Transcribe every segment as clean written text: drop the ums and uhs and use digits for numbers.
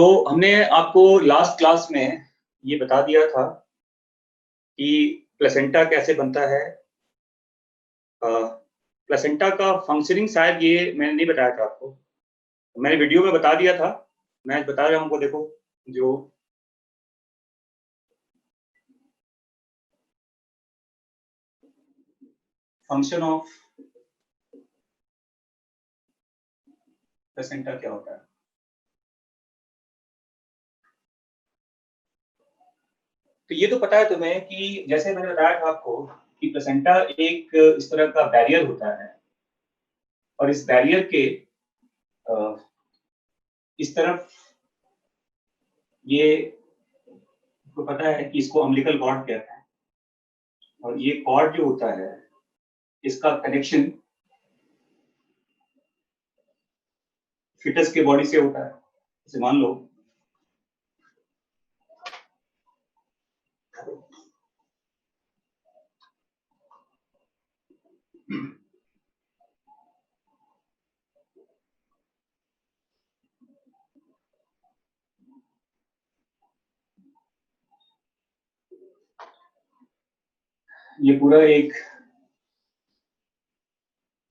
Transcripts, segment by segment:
तो हमने आपको लास्ट क्लास में ये बता दिया था कि प्लेसेंटा कैसे बनता है। प्लेसेंटा का फंक्शनिंग शायद ये मैंने नहीं बताया था आपको, मैंने वीडियो में बता दिया था। मैं बता रहा हूँ आपको, देखो जो फंक्शन ऑफ प्लेसेंटा क्या होता है। तो ये तो पता है तुम्हें कि जैसे मैंने बताया था आपको कि प्लेसेंटा एक इस तरह का बैरियर होता है और इस बैरियर के इस तरफ ये आपको पता है कि इसको अम्बिलिकल कॉर्ड कहते हैं और ये कॉर्ड जो होता है इसका कनेक्शन फिटस के बॉडी से होता है। जैसे मान लो ये पूरा एक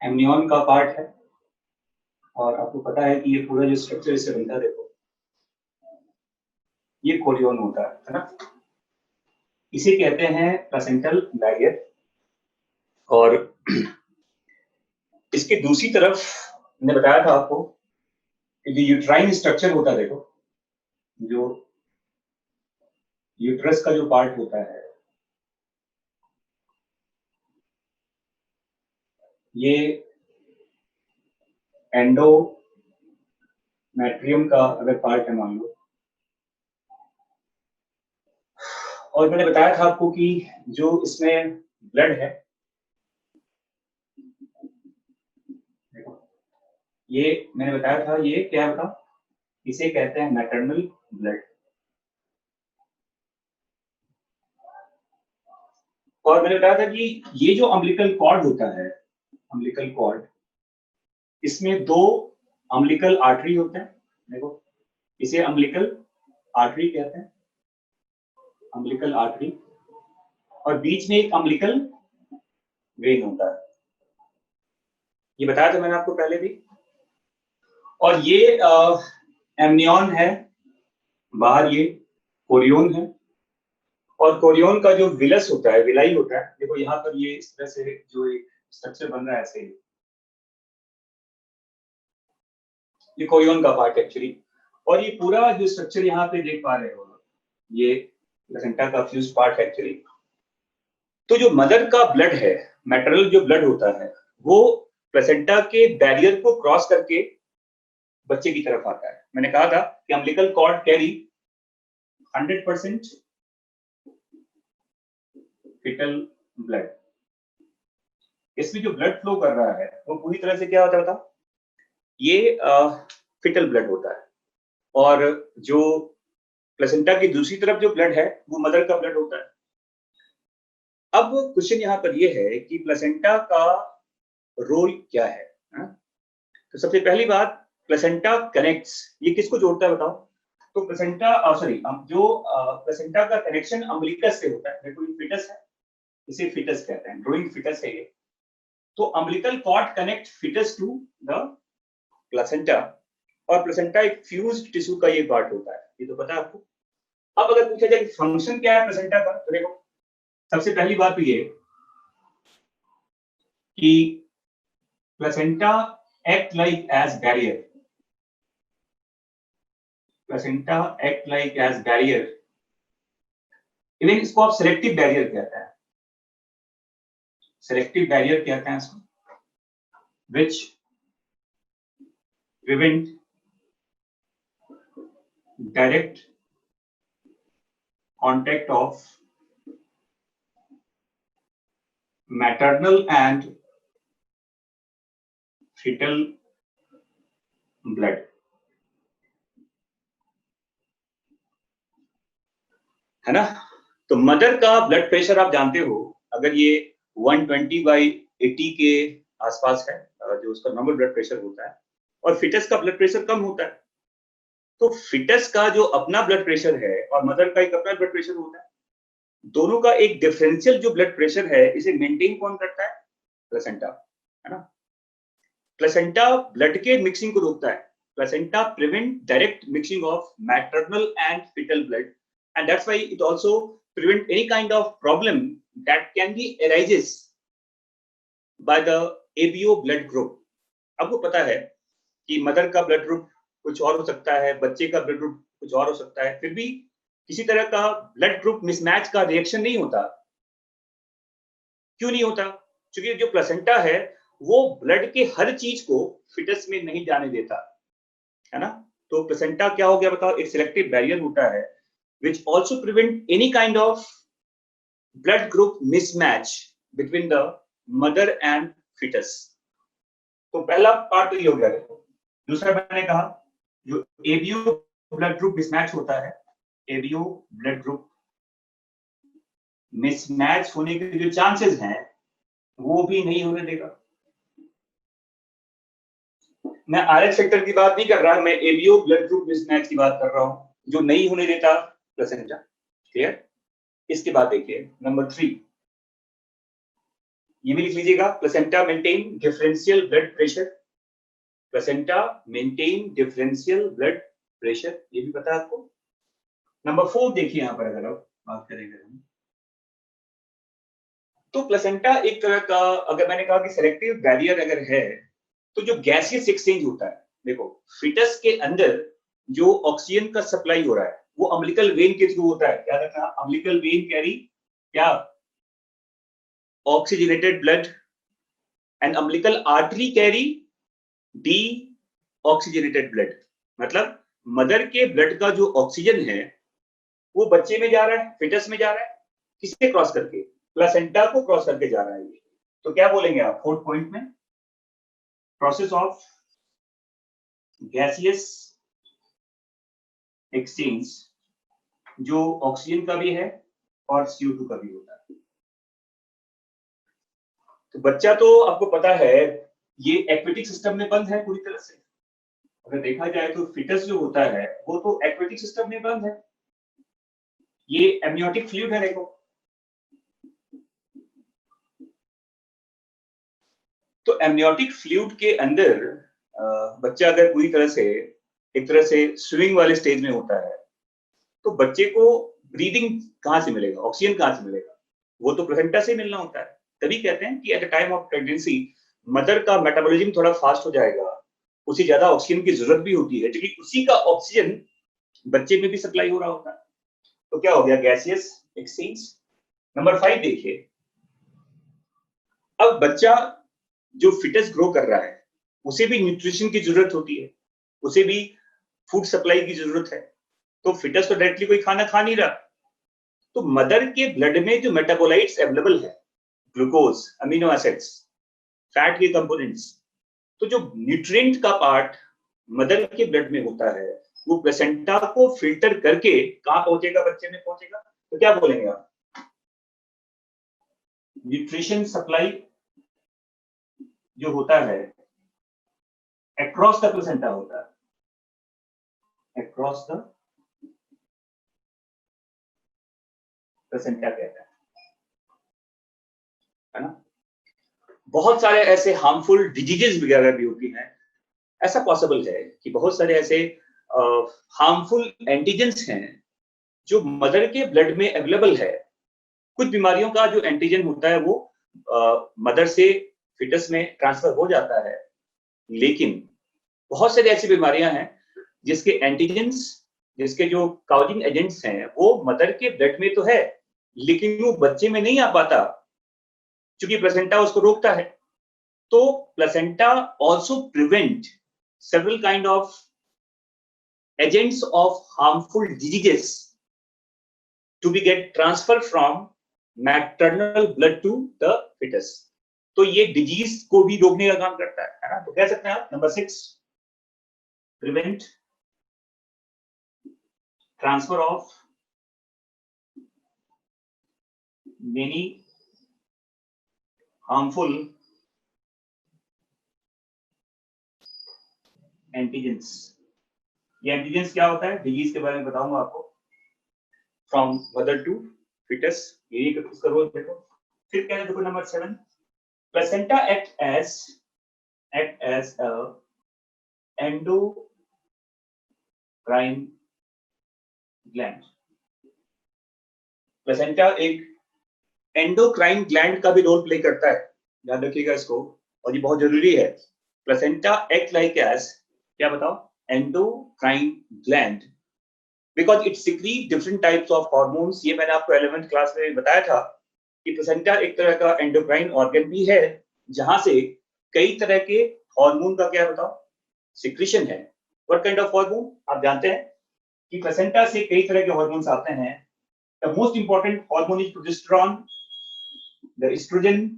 एमनियन का पार्ट है और आपको पता है कि ये पूरा जो स्ट्रक्चर इससे बनता है, देखो ये कोरियन होता है ना। इसे कहते हैं प्लेसेंटल बैरियर। और इसके दूसरी तरफ मैंने बताया था आपको कि जो यूट्राइन स्ट्रक्चर होता है, देखो जो यूट्रस का जो पार्ट होता है ये एंडोमेट्रियम का अगर पार्ट है मान लो, और मैंने बताया था आपको कि जो इसमें ब्लड है, ये मैंने बताया था ये क्या होता, इसे कहते हैं मैटरनल ब्लड। और मैंने बताया था कि ये जो अम्बिलिकल कॉर्ड होता है, अम्बिलिकल कॉर्ड, इसमें दो अम्बिलिकल आर्टरी होते हैं। देखो इसे अम्बिलिकल आर्टरी कहते हैं, अम्बिलिकल आर्टरी, और बीच में एक अम्बिलिकल वेन होता है। ये बताया था मैंने आपको पहले भी। और ये एमनियन है, बाहर ये कोरियन है, और कोरियन का जो विलस होता है, विलाई होता है, देखो यहाँ पर ये इस तरह से जो एक स्ट्रक्चर बन रहा है ऐसे, ये कोरियन का पार्ट एक्चुअली। और ये पूरा जो स्ट्रक्चर यहाँ पे देख पा रहे हो, ये प्लेसेंटा का फ्यूज पार्ट एक्चुअली। तो जो मदर का ब्लड है, मैटरनल जो ब्लड होता है, वो प्लेसेंटा के बैरियर को क्रॉस करके बच्चे की तरफ आता है। मैंने कहा था कि umbilical cord carry 100% fetal blood. इसमें जो ब्लड फ्लो कर रहा है वो पूरी तरह से क्या होता है बताओ, ये फिटल ब्लड होता है। और जो प्लेसेंटा की दूसरी तरफ जो ब्लड है वो मदर का ब्लड होता है। अब क्वेश्चन यहाँ पर ये है कि प्लेसेंटा का रोल क्या है, हा? तो सबसे पहली बात, प्लेसेंटा कनेक्ट्स, ये किसको जोड़ता है बताओ। तो प्लेसेंटा जो प्लेसेंटा का कनेक्शन अम्बिलिकस से होता है। देखो ये फिटस है, इसे फिटस कहते हैं, ग्रोइंग फिटस है ये। तो umbilical cord connect fetus to the placenta, और प्लेसेंटा एक फ्यूज्ड टिश्यू का ये पार्ट होता है, ये तो पता है आपको। अब अगर पूछा जाए फंक्शन क्या है प्लेसेंटा का, तो देखो सबसे पहली बात तो ये कि placenta act like as barrier, placenta act like as barrier. Even इसको आप सेलेक्टिव बैरियर कहते हैं, सेलेक्टिव बैरियर कहते हैं इसको, which prevent direct contact of maternal and fetal blood, है ना। तो मदर का ब्लड प्रेशर आप जानते हो, अगर ये 120/80 के आसपास है जो उसका नॉर्मल ब्लड प्रेशर होता है, और फिटस का ब्लड प्रेशर कम होता है। तो फिटस का जो अपना ब्लड प्रेशर है और मदर का एक अपना ब्लड प्रेशर होता है, दोनों का एक डिफरेंशियल जो ब्लड प्रेशर है इसे मेंटेन कौन करता है? प्लेसेंटा, है ना। प्लेसेंटा ब्लड के मिक्सिंग को रोकता है। Placenta prevent direct mixing of maternal and fetal blood, and that's why it also prevent any kind of problem that can be arises by the ABO blood group. आपको पता है कि mother का blood group कुछ और हो सकता है, बच्चे का ब्लड ग्रुप कुछ और हो सकता है, फिर भी किसी तरह का ब्लड ग्रुप मिसमैच का रिएक्शन नहीं होता। क्यों नहीं होता? क्योंकि जो प्लेसेंटा है वो ब्लड के हर चीज को फिटस में नहीं जाने देता, है ना। तो प्लेसेंटा क्या हो गया बताओ? एक सिलेक्टिव बैरियर होता है which also prevent any kind of blood group mismatch between the mother and fetus। तो पहला पार्ट तो ये हो गया। देखो, दूसरा मैंने कहा जो एबीओ ब्लड ग्रुप मिसमैच होता है, एबीओ ब्लड ग्रुप मिसमैच होने के जो चांसेस हैं वो भी नहीं होने देगा। मैं आरएच फैक्टर की बात नहीं कर रहा, मैं एबीओ ब्लड ग्रुप मिसमैच की बात कर रहा हूं जो नहीं होने देता प्लेसेंटा। क्लियर? इसके बाद देखिए नंबर 3, ये भी लिख लीजिएगा, placenta maintain differential blood pressure. Placenta maintain differential blood pressure, ये भी पता है आपको। नंबर 4 देखिए यहां पर अगर आप बात करेंगे हम, तो प्लेसेंटा एक तरह का, अगर मैंने कहा कि सेलेक्टिव बैरियर अगर है, तो जो गैसियस एक्सचेंज होता है, देखो फिटस के अंदर जो ऑक्सीजन का सप्लाई हो रहा है वो अम्बिलिकल वेन के थ्रू होता है। क्या रखना? अम्बिलिकल वेन कैरी क्या? Oxygenated blood, and umbilical artery carry D oxygenated blood. मतलब मदर के ब्लड का जो ऑक्सीजन है वो बच्चे में जा रहा है, फिटस में जा रहा है, किससे क्रॉस करके? प्लेसेंटा को क्रॉस करके जा रहा है ये। तो क्या बोलेंगे आप 4th पॉइंट में? प्रोसेस ऑफ गैसियस एक्सचेंज जो ऑक्सीजन का भी है और CO2 का भी होता है। तो बच्चा तो आपको पता है ये एक्वेटिक सिस्टम में बंद है पूरी तरह से। अगर देखा जाए तो फिटस जो होता है वो तो एक्वेटिक सिस्टम में बंद है। ये एमनियोटिक फ्लूइड है, देखो। तो एमनियोटिक फ्लूइड के अंदर बच्चा अगर पूरी तरह से एक तरह से स्विमिंग वाले स्टेज में होता है तो बच्चे को ब्रीदिंग कहाँ से मिलेगा, ऑक्सीजन कहाँ से मिलेगा? वो तो प्लेसेंटा से मिलना होता है। तभी कहते हैं कि at the time of pregnancy mother का मेटाबॉलिज्म थोड़ा फास्ट हो जाएगा, उसे ज्यादा ऑक्सीजन की जरूरत भी होती है क्योंकि उसी का ऑक्सीजन बच्चे में भी सप्लाई हो रहा होता है। तो क्या हो गया? Gaseous exchange. नंबर 5 देखिए, अब बच्चा जो फिटस ग्रो कर रहा है उसे भी न्यूट्रिशन की जरूरत होती है, उसे भी फूड सप्लाई की जरूरत है। तो फिटस तो डायरेक्टली कोई खाना खा नहीं रहा, तो मदर के ब्लड में जो मेटाबोलाइट्स अवेलेबल है, ग्लूकोज, अमीनो एसिड्स, फैट के कंपोनेंट्स, तो जो न्यूट्रिएंट का पार्ट मदर के ब्लड में होता है वो प्लेसेंटा को फिल्टर करके कहां पहुंचेगा? बच्चे में पहुंचेगा। तो क्या बोलेंगे आप? न्यूट्रिशन सप्लाई जो होता है अक्रॉस द प्लेसेंटा होता है, अक्रॉस द प्लेसेंटा कहता है ना। बहुत सारे ऐसे हार्मफुल डिजीजेस वगैरह भी होती हैं। ऐसा पॉसिबल है कि बहुत सारे ऐसे हार्मफुल एंटीजेंस हैं जो मदर के ब्लड में अवेलेबल है। कुछ बीमारियों का जो एंटीजन होता है वो मदर से फिटस में ट्रांसफर हो जाता है, लेकिन बहुत सारी ऐसी बीमारियां हैं जिसके एंटीजेंस, जिसके जो काउजिंग एजेंट्स हैं वो मदर के ब्लड में तो है लेकिन वो बच्चे में नहीं आ पाता क्योंकि प्लेसेंटा उसको रोकता है। तो placenta also prevent several kind of agents of harmful diseases to be get transferred from maternal blood to the fetus। तो ये डिजीज को भी रोकने का काम करता है ना। तो कह सकते हैं आप number 6, prevent transfer of many harmful antigens ये एंटीजेंस क्या होता है, डिजीज के बारे में बताऊंगा आपको, फ्रॉम मदर टू फिटस, ये उसका रोल देखो। फिर क्या है, देखो number 7, placenta act as a endocrine gland. Placenta एक एंडोक्राइन ग्लैंड का भी रोल प्ले करता है, ध्यान रखिएगा इसको, और ये बहुत जरूरी है। प्लेसेंटा एक्ट लाइक एज, क्या बताओ, endocrine gland, because it secrete different types of hormones. ये मैंने आपको 11th क्लास में बताया था कि प्लेसेंटा एक तरह का एंडोक्राइन ऑर्गन भी है, जहां से कई तरह के हार्मोन का, क्या बताओ, सिक्रीशन है। व्हाट काइंड ऑफ हार्मोन, आप जानते हैं कि प्लेसेंटा से कई तरह के हार्मोन्स आते हैं। The most important hormone is progesterone, the estrogen,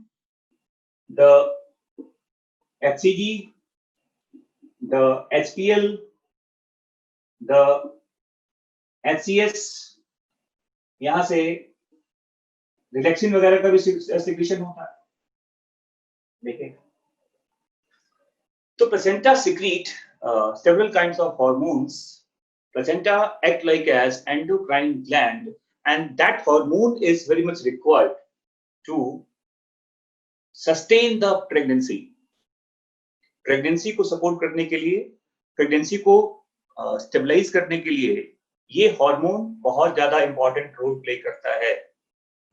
the HCG, the HPL, the HCS, यहां से रिलैक्सिन वगैरह का भी सिक्रीशन होता है, देखिए। तो placenta secrete several kinds of hormones. Placenta act like as endocrine gland, and that hormone is very much required to sustain the pregnancy. Pregnancy को सपोर्ट करने के लिए, प्रेगनेंसी को स्टेबलाइज करने के लिए ये हार्मोन बहुत ज्यादा इंपॉर्टेंट रोल प्ले करता है।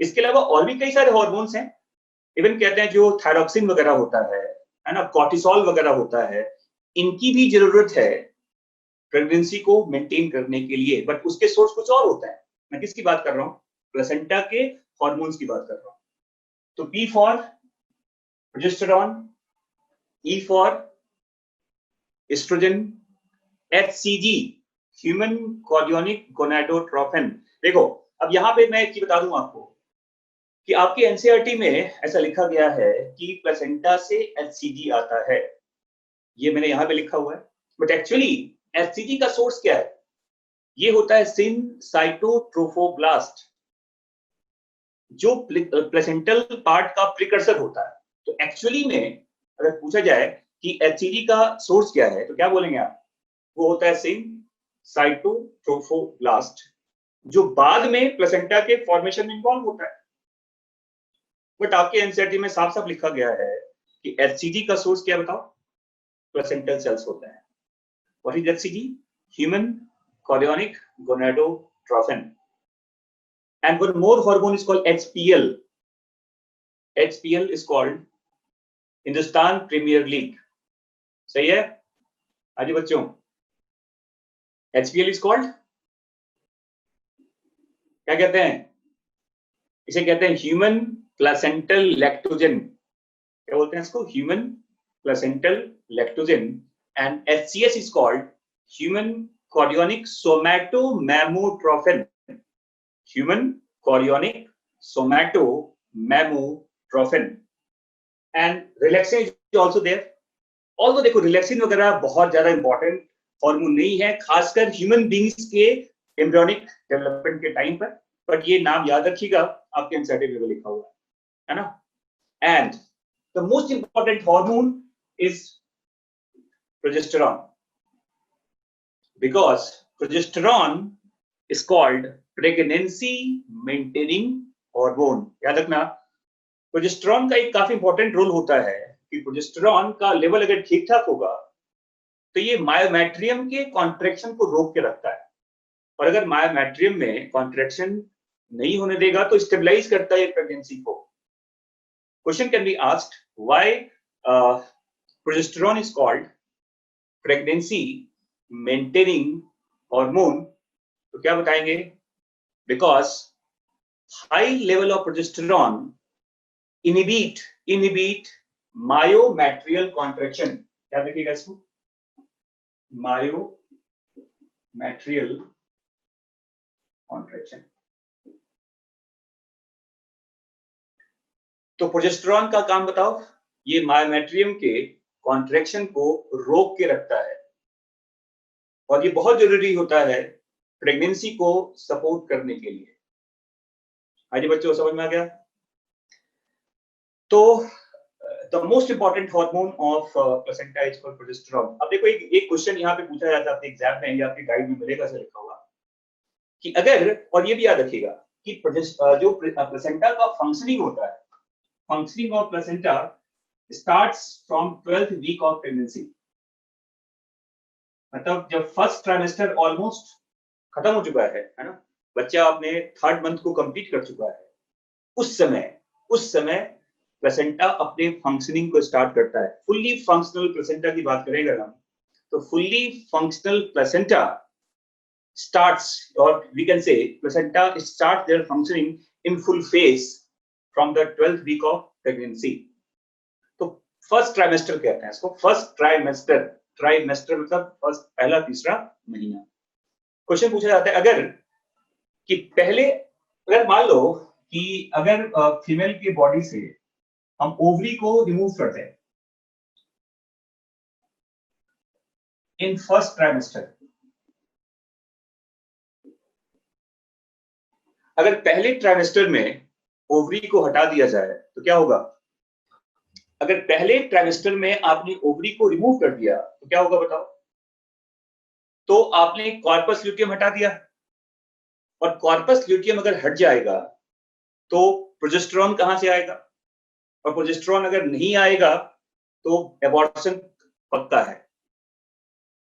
इसके अलावा और भी कई सारे हार्मोन्स हैं, इवन कहते हैं जो थायरॉक्सिन वगैरह होता है ना, कॉर्टिसोल वगैरह होता है, इनकी भी जरूरत है प्रेगनेंसी को मेंटेन करने के लिए, बट उसके सोर्स कुछ और होता है। मैं किसकी बात कर रहा हूँ, प्लेसेंटा के हार्मोन्स की बात कर रहा हूँ। तो P for progesterone, E for estrogen, HCG human chorionic gonadotropin. देखो अब यहाँ पे मैं एक चीज बता दूं आपको कि आपके एनसीईआरटी में ऐसा लिखा गया है कि प्लेसेंटा से HCG आता है, ये मैंने यहाँ पे लिखा हुआ है, बट एक्चुअली HCG का सोर्स क्या है, ये होता है सिनसाइटोट्रोफोब्लास्ट, जो प्लेसेंटल पार्ट का प्रिकर्सर होता है। तो एक्चुअली में अगर पूछा जाए कि HCG का सोर्स क्या है, तो क्या बोलेंगे आप, वो होता है सिनसाइटोट्रोफोब्लास्ट, जो बाद में प्लेसेंटा के फॉर्मेशन में इन्वॉल्व होता है। बट आपके एनसीईआरटी में साफ साफ लिखा गया है कि HCG का सोर्स क्या बताओ, प्लेसेंटल सेल्स होता है। What is HCG, human chorionic gonadotrophin, and one more hormone is called HPL. HPL is called Hindustan Premier League, सही है आजी बच्चों। HPL is called, क्या कहते हैं, इसे कहते हैं ह्यूमन प्लेसेंटल लैक्टोजन, क्या बोलते हैं इसको, human placental lactogen. And HCS is called human chorionic somatomammotrophine, human chorionic somatomammotrophine, and relaxin is also there. Although देखो रिलैक्सिन वगैरह बहुत ज्यादा इंपॉर्टेंट हार्मोन नहीं है, खासकर ह्यूमन बींग्स के एम्ब्रियोनिक डेवलपमेंट के टाइम पर, बट ये नाम याद रखिएगा, आपके एनसीईआरटी में लिखा हुआ है ना। And the most important hormone is progesterone, because progesterone is called pregnancy maintaining hormone। याद रखना, प्रोजेस्टेरॉन का एक काफी इंपॉर्टेंट रोल होता है कि प्रोजेस्टेरॉन का लेवल अगर ठीक ठाक होगा तो ये मायोमेट्रियम के कॉन्ट्रैक्शन को रोक के रखता है, और अगर मायोमेट्रियम में कॉन्ट्रैक्शन नहीं होने देगा तो स्टेबलाइज करता है प्रेगनेंसी को। Question can be asked, why progesterone is called pregnancy maintaining hormone, तो क्या बताएंगे, because high level of progesterone inhibit myometrial contraction. क्या देखिएगा इसको, मायोमेट्रियल कॉन्ट्रैक्शन। तो प्रोजेस्टेरॉन का काम बताओ, ये मायोमेट्रियम के कॉन्ट्रैक्शन को रोक के रखता है, और ये बहुत जरूरी होता है प्रेगनेंसी को सपोर्ट करने के लिए। आज बच्चों समझ में आ गया। तो the most important hormone of placenta is called progesterone. अब देखो एक क्वेश्चन यहाँ पे पूछा जाता है आपके एग्जाम में या आपके गाइड में मिलेगा से लिखा हुआ कि अगर, और ये भी याद रखिएगा कि जो प्लेसेंटा का फंक्शनिंग होता है, functioning of placenta starts from 12th week of pregnancy. मतलब जब फर्स्ट ट्राइमेस्टर ऑलमोस्ट खत्म हो चुका है ना, बच्चा अपने 3rd मंथ को कंप्लीट कर चुका है, उस समय प्लेसेंटा अपने फंक्शनिंग को स्टार्ट करता है। फुल्ली फंक्शनल प्लेसेंटा की बात करेंगे हम, तो fully functional placenta starts, or we can say placenta starts their functioning in full phase from the 12th week of pregnancy. तो फर्स्ट ट्राइमेस्टर कहते हैं इसको, फर्स्ट ट्राइमेस्टर। ट्राइमेस्टर मतलब फर्स्ट, पहला तीसरा महीना। क्वेश्चन पूछा जाता है अगर कि पहले, अगर मान लो कि अगर फीमेल की बॉडी से हम ओवरी को रिमूव करते हैं इन फर्स्ट ट्राइमेस्टर, अगर पहले ट्राइमेस्टर में ओवरी को हटा दिया जाए तो क्या होगा? अगर पहले ट्राइमेस्टर में आपने ओवरी को रिमूव कर दिया तो क्या होगा बताओ? तो आपने कॉर्पस ल्यूटियम हटा दिया, और कॉर्पस ल्यूटियम अगर हट जाएगा तो प्रोजेस्टेरॉन कहां से आएगा? और प्रोजेस्टेरॉन अगर नहीं आएगा तो एबॉर्शन पक्का है।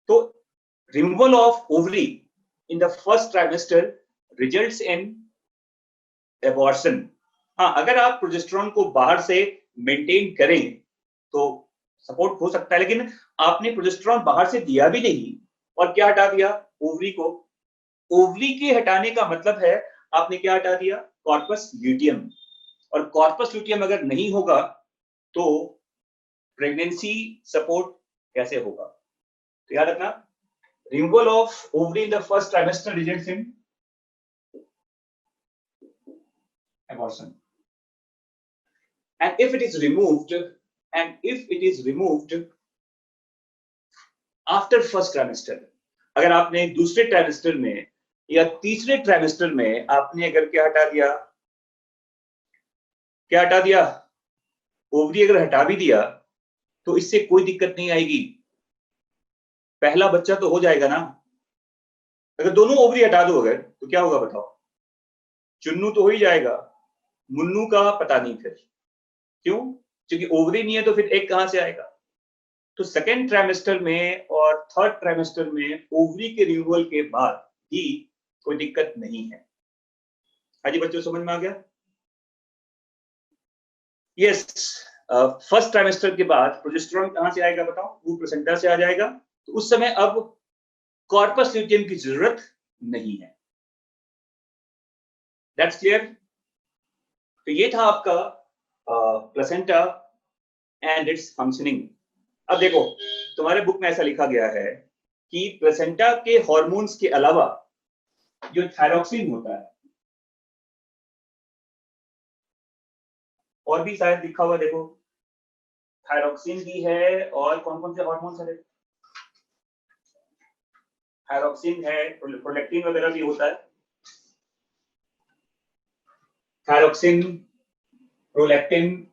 तो removal of ovary in the first trimester results in abortion. हाँ, अगर आप प्रोजेस्टेरॉन को बाहर से मेंटेन करें तो सपोर्ट हो सकता है, लेकिन आपने प्रोजेस्टेरॉन बाहर से दिया भी नहीं और क्या हटा दिया? ओवरी को। ओवरी के हटाने का मतलब है आपने क्या हटा दिया? Corpus luteum. और कॉर्पस ल्यूटियम अगर नहीं होगा तो प्रेगनेंसी सपोर्ट कैसे होगा? तो याद रखना, removal of ovary in the first trimester results in abortion. And if it is removed after first trimester, अगर आपने दूसरे ट्राइमेस्टर में या तीसरे ट्राइमेस्टर में आपने अगर क्या हटा दिया, ओवरी अगर हटा भी दिया तो इससे कोई दिक्कत नहीं आएगी, पहला बच्चा तो हो जाएगा ना। अगर दोनों ओवरी हटा दो अगर, तो क्या होगा बताओ? चुन्नू तो हो ही जाएगा, मुन्नू का पता नहीं फिर। क्यों? क्योंकि ओवरी नहीं है तो फिर एग कहां से आएगा? तो सेकेंड ट्राइमेस्टर में और थर्ड ट्राइमेस्टर में ओवरी के रिमूवल के बाद भी कोई दिक्कत नहीं है। हाजी बच्चों, समझ में आ गया? यस। फर्स्ट ट्राइमेस्टर के बाद प्रोजेस्टेरॉन कहां से आएगा बताओ? वो प्लेसेंटा से आ जाएगा। तो उस समय अब कॉर्पस ल्यूटियम की जरूरत नहीं है। That's clear? तो ये था आपका प्लेसेंटा एंड इट्स फंक्शनिंग। अब देखो, तुम्हारे बुक में ऐसा लिखा गया है कि प्लेसेंटा के हार्मोन्स के अलावा जो थायरॉक्सिन होता है, और भी शायद लिखा हुआ, देखो थायरॉक्सिन भी है, और कौन कौन से हार्मोन्स है? थायरॉक्सिन है, प्रोलैक्टिन वगैरह भी होता है। थायरॉक्सिन, प्रोलैक्टिन,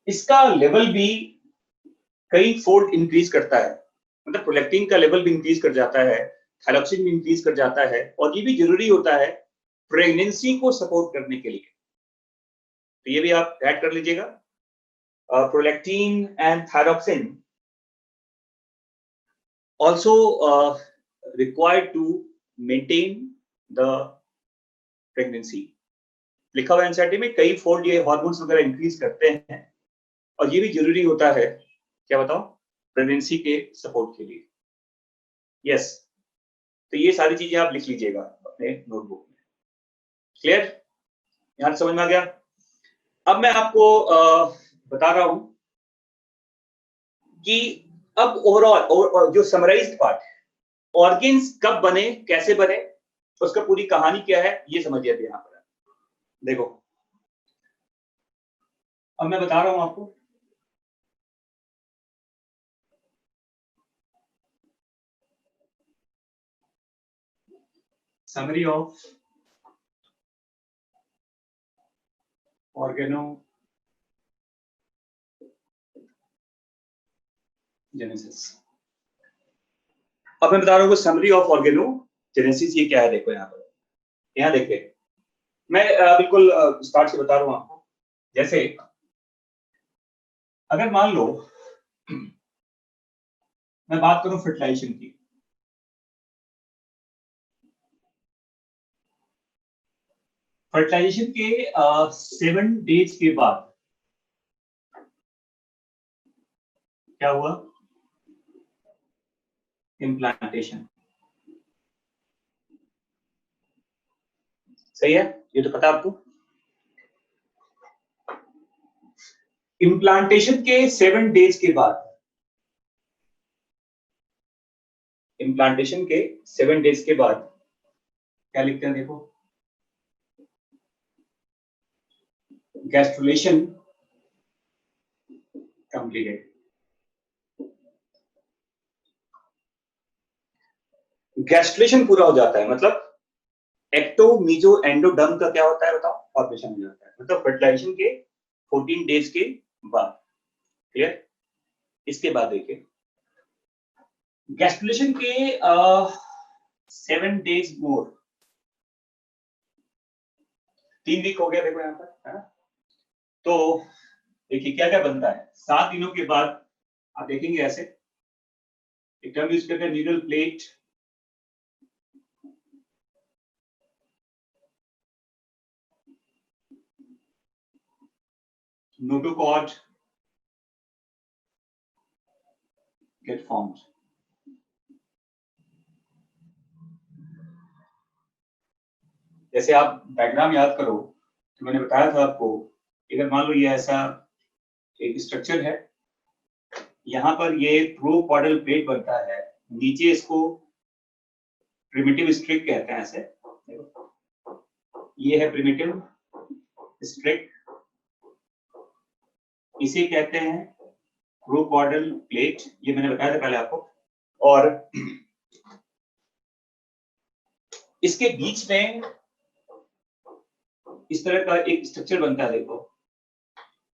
इसका लेवल भी कई फोल्ड इंक्रीज करता है। मतलब प्रोलैक्टिन का लेवल भी इंक्रीज कर जाता है, थायरॉक्सिन भी इंक्रीज कर जाता है, और ये भी जरूरी होता है प्रेगनेंसी को सपोर्ट करने के लिए। तो ये भी आप ऐड कर लीजिएगा। Prolactin and thyroxine also required to maintain the pregnancy। लिखा हुआ एनसीईआरटी में कई फोल्ड ये हार्मोन्स वगैरह इंक्रीज करते हैं, और ये भी जरूरी होता है, क्या बताओ? प्रेगनेंसी के सपोर्ट के लिए। यस। तो ये सारी चीजें आप लिख लीजिएगा अपने नोटबुक में। क्लियर? यहां समझ में आ गया? अब मैं आपको बता रहा हूं कि अब ओवरऑल जो समराइज्ड पार्ट है, ऑर्गन्स कब बने, कैसे बने, उसका पूरी कहानी क्या है, ये समझिए अभी यहां पर। देखो, अब मैं बता रहा हूं आपको, समरी ऑफ ऑर्गेनोजेनेसिस जेनेसिस। अब मैं बता रहा हूँ समरी ऑफ ऑर्गेनोजेनेसिस। ये क्या है देखो यहाँ पर, यहाँ देखिए मैं बिल्कुल स्टार्ट से बता रहा हूँ आपको। जैसे अगर मान लो मैं बात करूं फर्टिलाइजेशन की, फर्टिलाइजेशन के 7 डेज के बाद क्या हुआ, इम्प्लांटेशन। सही है, ये तो पता आपको। इम्प्लांटेशन के 7 डेज के बाद, इम्प्लांटेशन के 7 डेज के बाद क्या लिखते हैं देखो, गैस्ट्रुलेशन कंप्लीटेड। गैस्ट्रुलेशन पूरा हो जाता है मतलब एक्टो मीजो एंडोडर्म का क्या होता है बताओ, फॉर्मेशन हो जाता है, मतलब फर्टिलाइजेशन के 14 डेज के बाद। क्लियर। इसके बाद देखिए गैस्ट्रुलेशन के 7 डेज मोर, 3 वीक हो गया देखो यहाँ पर, है ना। तो देखिए क्या क्या बनता है 7 दिनों के बाद, आप देखेंगे ऐसे एक टर्म यूज करते हैं neural plate, notochord get formed। जैसे आप डायग्राम याद करो तो मैंने बताया था आपको, अगर मान लो ये ऐसा एक स्ट्रक्चर है, यहाँ पर ये प्रोकॉर्डल प्लेट बनता है, नीचे इसको प्रिमिटिव स्ट्रिक कहते हैं ऐसे, ये है प्रिमिटिव स्ट्रिक, इसे कहते हैं प्रोकॉर्डल प्लेट, ये मैंने बताया था पहले आपको। और इसके बीच में इस तरह का एक स्ट्रक्चर बनता है देखो,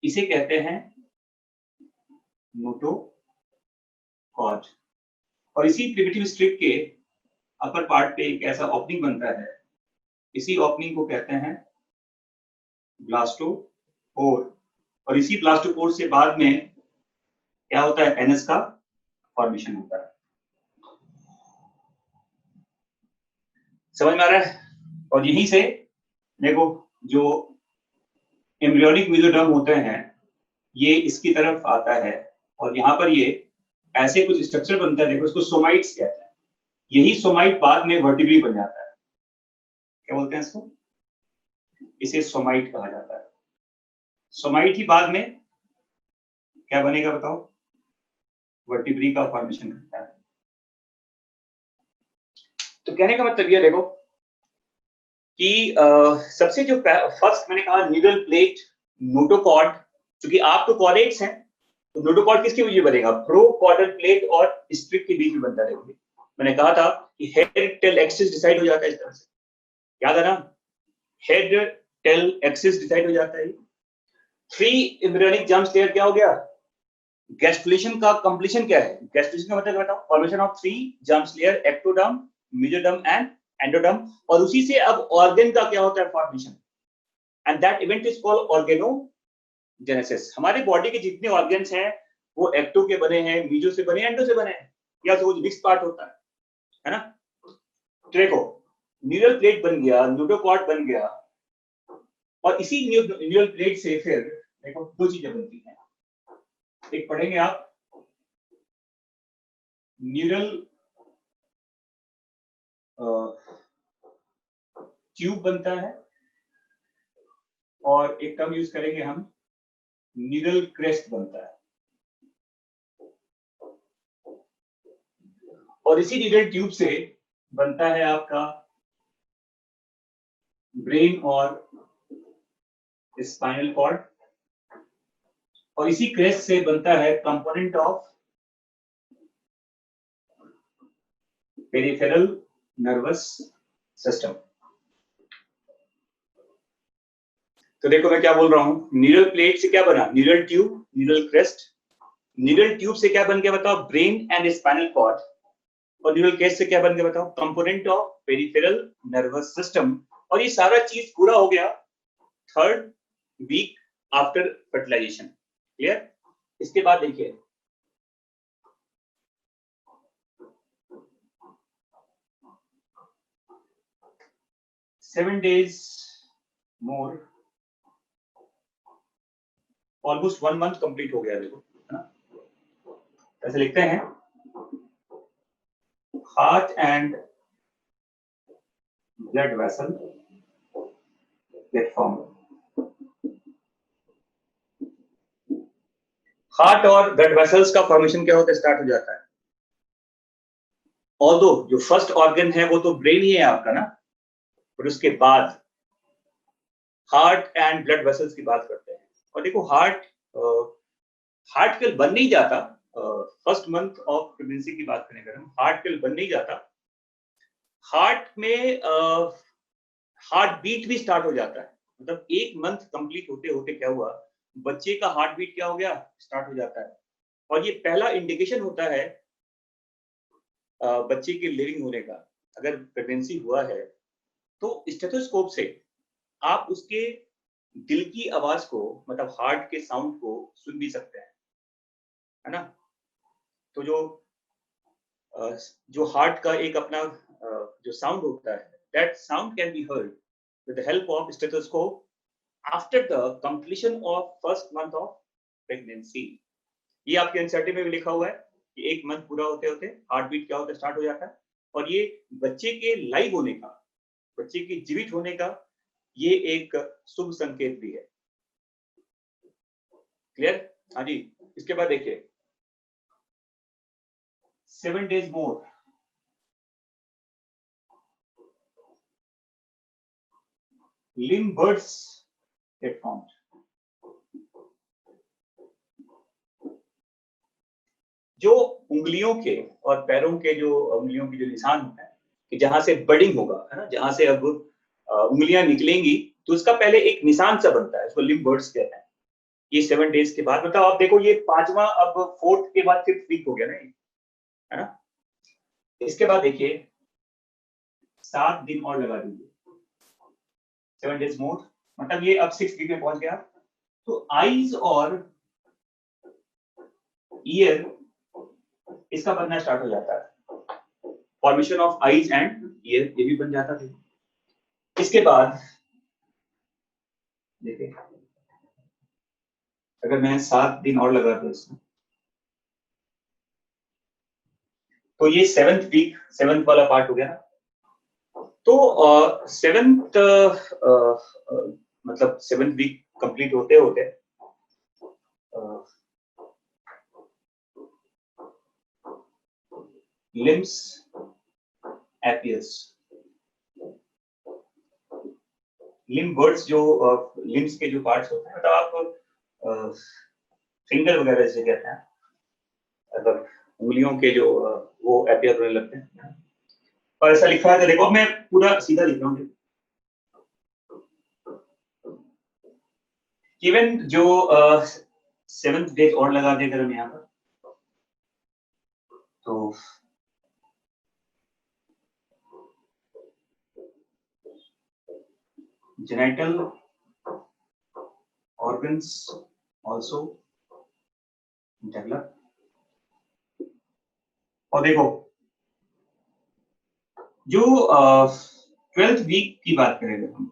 इसे कहते हैं नोटोकॉर्ड। और इसी प्रिमिटिव स्ट्रिक के अपर पार्ट पे एक ऐसा ओपनिंग बनता है, इसी ओपनिंग को कहते हैं ब्लास्टोपोर। और इसी ब्लास्टोपोर से बाद में क्या होता है, एनएस का फॉर्मेशन होता है। समझ में आ रहा है। और यहीं से देखो जो एम्ब्रियोनिक मेसोडर्म होते हैं ये इसकी तरफ आता है, और यहाँ पर ये ऐसे कुछ स्ट्रक्चर बनता है देखो, इसको सोमाइट्स कहते हैं। यही सोमाइट बाद में वर्टिब्री बन जाता है, क्या बोलते हैं इसको, इसे सोमाइट कहा जाता है। सोमाइट ही बाद में क्या बनेगा बताओ, वर्टिब्री का फॉर्मेशन करता है। तो कहने का मतलब ये देखो कि सबसे जो फर्स्ट मैंने कहा न्यूरल प्लेट, नोटोकॉर्ड, क्योंकि आप तो कॉर्डेट्स हैं तो नोटोकॉर्ड किसके बीच में बनेगा, प्रोकॉर्डल प्लेट और स्ट्रिक के बीच में बनता है। मैंने कहा था कि हेड टेल एक्सिस डिसाइड हो जाता है इस तरह से, याद है ना, हेड टेल एक्सिस डिसाइड हो जाता है। 3 एम्ब्रियोनिक जर्म लेयर क्या हो गया, गैस्ट्रुलेशन का कंप्लीशन क्या है, गैस्ट्रुलेशन का मतलब बताओ, formation of 3 germ layer, ectoderm, mesoderm and endoderm. और उसी से अब ऑर्गन का क्या होता है formation, and that event is called organogenesis. हमारे बॉडी के जितने ऑर्गन्स हैं वो एक्टो के बने हैं, मीजो से बने, एंडो से बने हैं, या तो मिक्स पार्ट होता है ना। तो देखो न्यूरल प्लेट बन गया, नोटोकॉर्ड बन गया, और इसी न्यूरल प्लेट से फिर देखो 2 चीजें बनती हैं। एक पढ़ेंगे आप न्यूरल ट्यूब बनता है, और एक टर्म यूज करेंगे हम न्यूरल क्रेस्ट बनता है। और इसी न्यूरल ट्यूब से बनता है आपका ब्रेन और स्पाइनल कॉर्ड, और इसी क्रेस्ट से बनता है component of peripheral nervous system. तो देखो मैं क्या बोल रहा हूं, न्यूरल प्लेट से क्या बना, neural tube, neural crest, neural tube से क्या बन गया बताओ? Brain and spinal cord. और न्यूरल केज से क्या बन गया बताओ? Component of peripheral nervous system. और ये सारा चीज पूरा हो गया 3rd week after fertilisation. Clear? इसके बाद देखिए, 7 days more, almost 1 month complete हो गया। देखो, है ना? ऐसे लिखते हैं, heart and blood vessel get form. Heart और ब्लड वेसल्स का फॉर्मेशन क्या होता है? स्टार्ट हो जाता है। ऑल्दो जो फर्स्ट ऑर्गन है वो तो ब्रेन ही है आपका ना, और उसके बाद हार्ट एंड ब्लड वेसल्स की बात करते हैं। और देखो, हार्ट कल बन नहीं जाता। फर्स्ट मंथ ऑफ प्रेगनेंसी की बात करें अगर हम, हार्ट कल बन नहीं जाता। हार्ट में हार्ट बीट भी स्टार्ट हो जाता है। मतलब 1 मंथ कंप्लीट होते होते क्या हुआ, बच्चे का हार्ट बीट क्या हो गया? स्टार्ट हो जाता है। और ये पहला इंडिकेशन होता है बच्चे के लिविंग होने का। अगर प्रेगनेंसी हुआ है तो स्टेथोस्कोप से आप उसके दिल की आवाज को, मतलब हार्ट के साउंड को सुन भी सकते हैं, है ना? तो जो हार्ट का एक अपना जो साउंड होता है, that sound can be heard with the help of stethoscope after the completion of first month of pregnancy. ये आपके एनसीईआरटी में भी लिखा हुआ है कि 1 मंथ पूरा होते होते हार्ट बीट क्या होता है? स्टार्ट हो जाता है। और ये बच्चे के लाइव होने का, बच्चे के जीवित होने का ये एक शुभ संकेत भी है। क्लियर? हाँ जी। इसके बाद देखिए, 7 days more, limb buds get formed। जो उंगलियों के और पैरों के जो उंगलियों की जो निशान होता है कि जहां से बडिंग होगा, है ना, जहां से अब उंगलियां निकलेंगी, तो उसका पहले एक निशान सा बनता है, उसको लिम्ब बर्ड्स कहते हैं। ये 7 days के बाद, मतलब आप देखो, ये 5वां, अब 4th के बाद 5th वीक हो गया ना, है ना? इसके बाद देखिए, 7 दिन और लगा दीजिए, 7 days मोर, मतलब ये अब 6th वीक में पहुंच गया। तो आईज और ईयर इसका बनना स्टार्ट हो जाता है। Formation of eyes and year ये भी बन जाता है। इसके बाद देखिए, अगर मैं 7 दिन और लगा दूं इसमें, तो ये 7th वीक, 7th वाला पार्ट हो गया ना। तो 7th मतलब 7th वीक कंप्लीट होते होते लिम्स एपियर्स। लिम्ब बर्ड्स जो लिम्स के जो पार्ट्स होते हैं, मतलब आप फिंगर वगैरह जैसे कहते हैं, मतलब उंगलियों के जो वो एपियर होने लगते हैं। और ऐसा लिखा है, तो देखो मैं पूरा सीधा लिख रहा हूँ। इवन जो 7th डेज और लगा दे अगर हम यहाँ पर, तो genital organs also develop। और देखो, जो 12th वीक की बात करेंगे हम,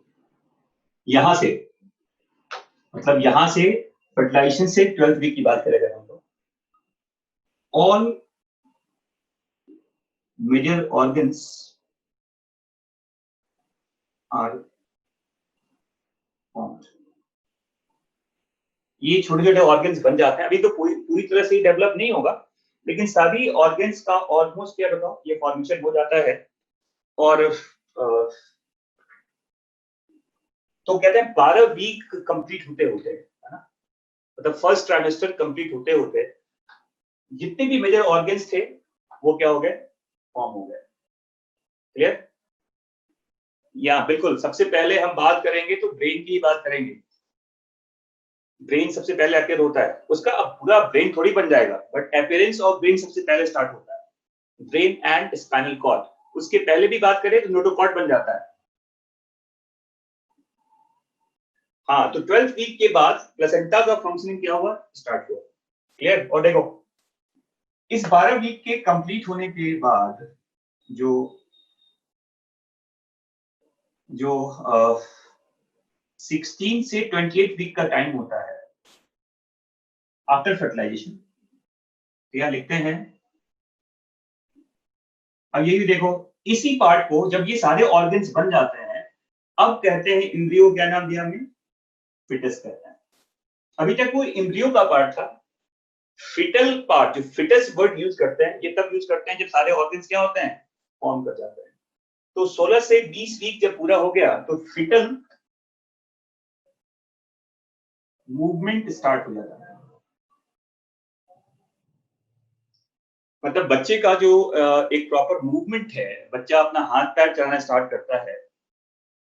यहां से, मतलब यहां से फर्टिलाइजेशन से 12th वीक की बात करेंगे हम लोग, all major organs are formed. ये छोटे छोटे ऑर्गन्स बन जाते हैं। अभी तो पूरी तरह से डेवलप नहीं होगा, लेकिन सभी ऑर्गन्स का ऑलमोस्ट क्या बताओ, ये फॉर्मेशन हो जाता है। और तो कहते हैं 12 वीक कंप्लीट होते होते, है ना, मतलब फर्स्ट ट्राइमेस्टर कंप्लीट होते होते जितने भी मेजर ऑर्गन्स थे वो क्या हो गए? फॉर्म हो गए। क्लियर? या बिल्कुल, सबसे पहले हम बात करेंगे तो ब्रेन की बात करेंगे। ब्रेन सबसे पहले अपियर होता है, उसका अब पूरा ब्रेन थोड़ी बन जाएगा, बट अपियरेंस ऑफ ब्रेन सबसे पहले स्टार्ट होता है। ब्रेन एंड स्पाइनल कॉर्ड, उसके पहले भी बात करें तो नोटोकॉर्ड बन जाता है। हाँ, तो 12th वीक के बाद प्लेसेंटा का फंक्शनिंग क्या हुआ, स्टार्ट हुआ। क्लियर? और देखो इस 12 वीक के कंप्लीट होने के बाद जो जो 16 से 28 वीक का टाइम होता है आफ्टर फर्टिलाइजेशन, तो यहां लिखते हैं। अब ये भी देखो, इसी पार्ट को जब ये सारे ऑर्गन्स बन जाते हैं, अब कहते हैं एम्ब्रियो, क्या नाम दिया हमने, फिटस कहते हैं। अभी तक वो एम्ब्रियो का पार्ट था। फिटल पार्ट, जो फिटस वर्ड यूज करते हैं, ये तब यूज करते हैं जब सारे ऑर्गन्स क्या होते हैं, फॉर्म कर जाते हैं। तो 16 से 20 वीक जब पूरा हो गया तो फिटल मूवमेंट स्टार्ट हो जाता है। मतलब बच्चे का जो एक प्रॉपर मूवमेंट है, बच्चा अपना हाथ पैर चलाना स्टार्ट करता है,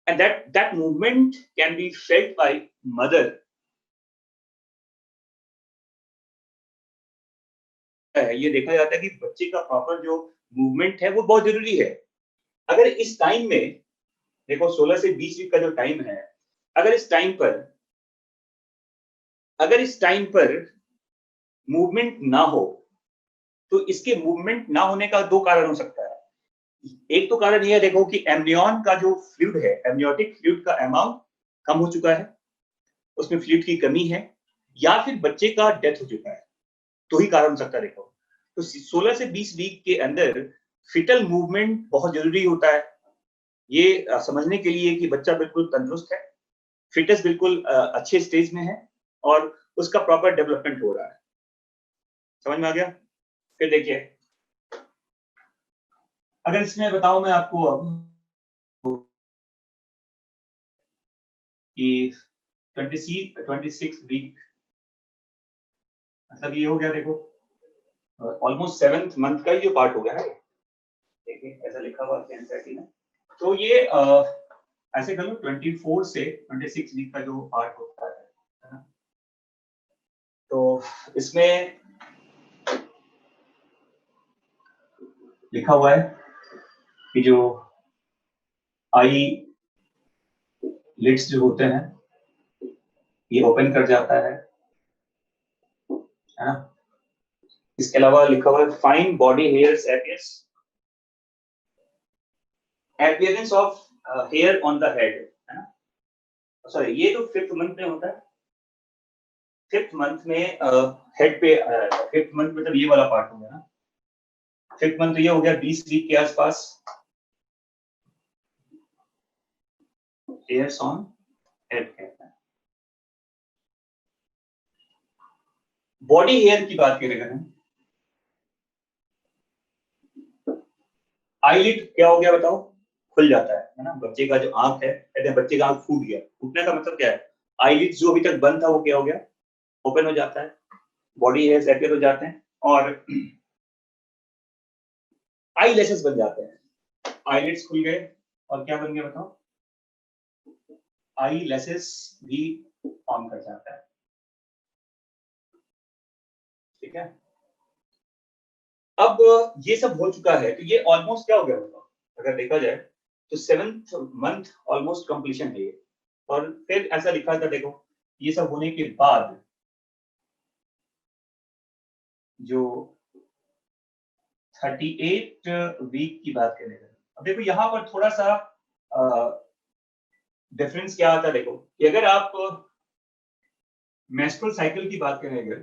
and that movement can be felt by mother. ये देखा जाता है कि बच्चे का प्रॉपर जो मूवमेंट है वो बहुत जरूरी है। अगर इस टाइम में देखो 16 से 20 वीक का जो टाइम है, अगर इस टाइम पर मूवमेंट ना हो, तो इसके मूवमेंट ना होने का दो कारण हो सकता है। एक तो कारण यह देखो कि एम्नियन का जो फ्लूइड है, एमनियोटिक फ्लूइड का अमाउंट कम हो चुका है, उसमें फ्लूइड की कमी है, या फिर बच्चे का डेथ हो चुका है, तो ही कारण हो सकता है। देखो तो 16 से 20 वीक के अंदर फिटल मूवमेंट बहुत जरूरी होता है, ये समझने के लिए कि बच्चा बिल्कुल तंदुरुस्त है, फिटनेस बिल्कुल अच्छे स्टेज में है, और उसका प्रॉपर डेवलपमेंट हो रहा है। समझ में आ गया? फिर देखिए, अगर इसमें बताऊं मैं आपको अब कि 26 वीक, मतलब ये हो गया, देखो ऑलमोस्ट 7th मंथ का ही जो पार्ट हो गया है। देखिए ऐसा लिखा हुआ है एनसीईआरटी में, तो ये ऐसे कर लो 24 से 26 वीक का जो पार्ट होता है ना, तो इसमें लिखा हुआ है कि जो आई लिड्स जो होते हैं ये ओपन कर जाता है ना। इसके अलावा लिखा हुआ है fine body hairs appearance of hair on the head, है ना। सॉरी, ये तो 5th मंथ में होता है। 5th मंथ में हेड पे 5th मंथ मतलब ये वाला पार्ट हो गया ना। 5th मंथ तो ये हो गया 20 वीक के आसपास, हेयर्स ऑन हेड कहते हैं। बॉडी हेयर की बात करें अगर हम, आईलिड क्या हो गया बताओ, खुल जाता है ना। बच्चे का जो आंख है, कहते हैं बच्चे का आंख फूट गया, फूटने का मतलब क्या है, आईलिड जो अभी तक बंद था वो क्या हो गया, ओपन हो जाता है, बॉडी हेयर्स अपीयर हो जाते हैं, और आई लैशेस बन जाते हैं। आईलिड्स खुल गए और क्या बन गया बताओ, आई लैशेस भी फॉर्म कर जाता है। ठीक है, अब ये सब हो चुका है, तो ये ऑलमोस्ट क्या हो गया बताओ, अगर देखा जाए तो 7th मंथ ऑलमोस्ट कंप्लीशन है ये। और फिर ऐसा लिखा था, देखो ये सब होने के बाद जो 38 वीक की बात करें, अब देखो यहाँ पर थोड़ा सा डिफरेंस क्या आता है। देखो कि अगर आप मेंस्ट्रुअल साइकिल की बात करें अगर,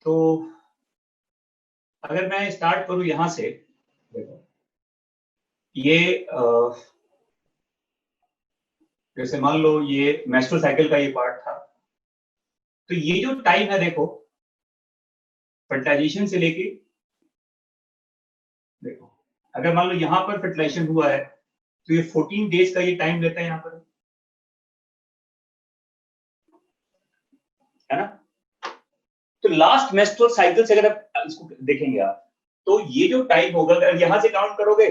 तो अगर मैं स्टार्ट करूं यहां से, देखो ये जैसे मान लो ये मेंस्ट्रुअल साइकिल का ये पार्ट था, तो ये जो टाइम है देखो फर्टिलाइजेशन से लेके, देखो अगर मान लो यहाँ पर फर्टिलाइजेशन हुआ है तो ये 14 डेज का ये टाइम लेता है यहाँ पर, है ना। तो लास्ट मेंस्ट्रुअल साइकिल से अगर आप इसको देखेंगे आप, तो ये जो टाइम होगा अगर यहां से काउंट करोगे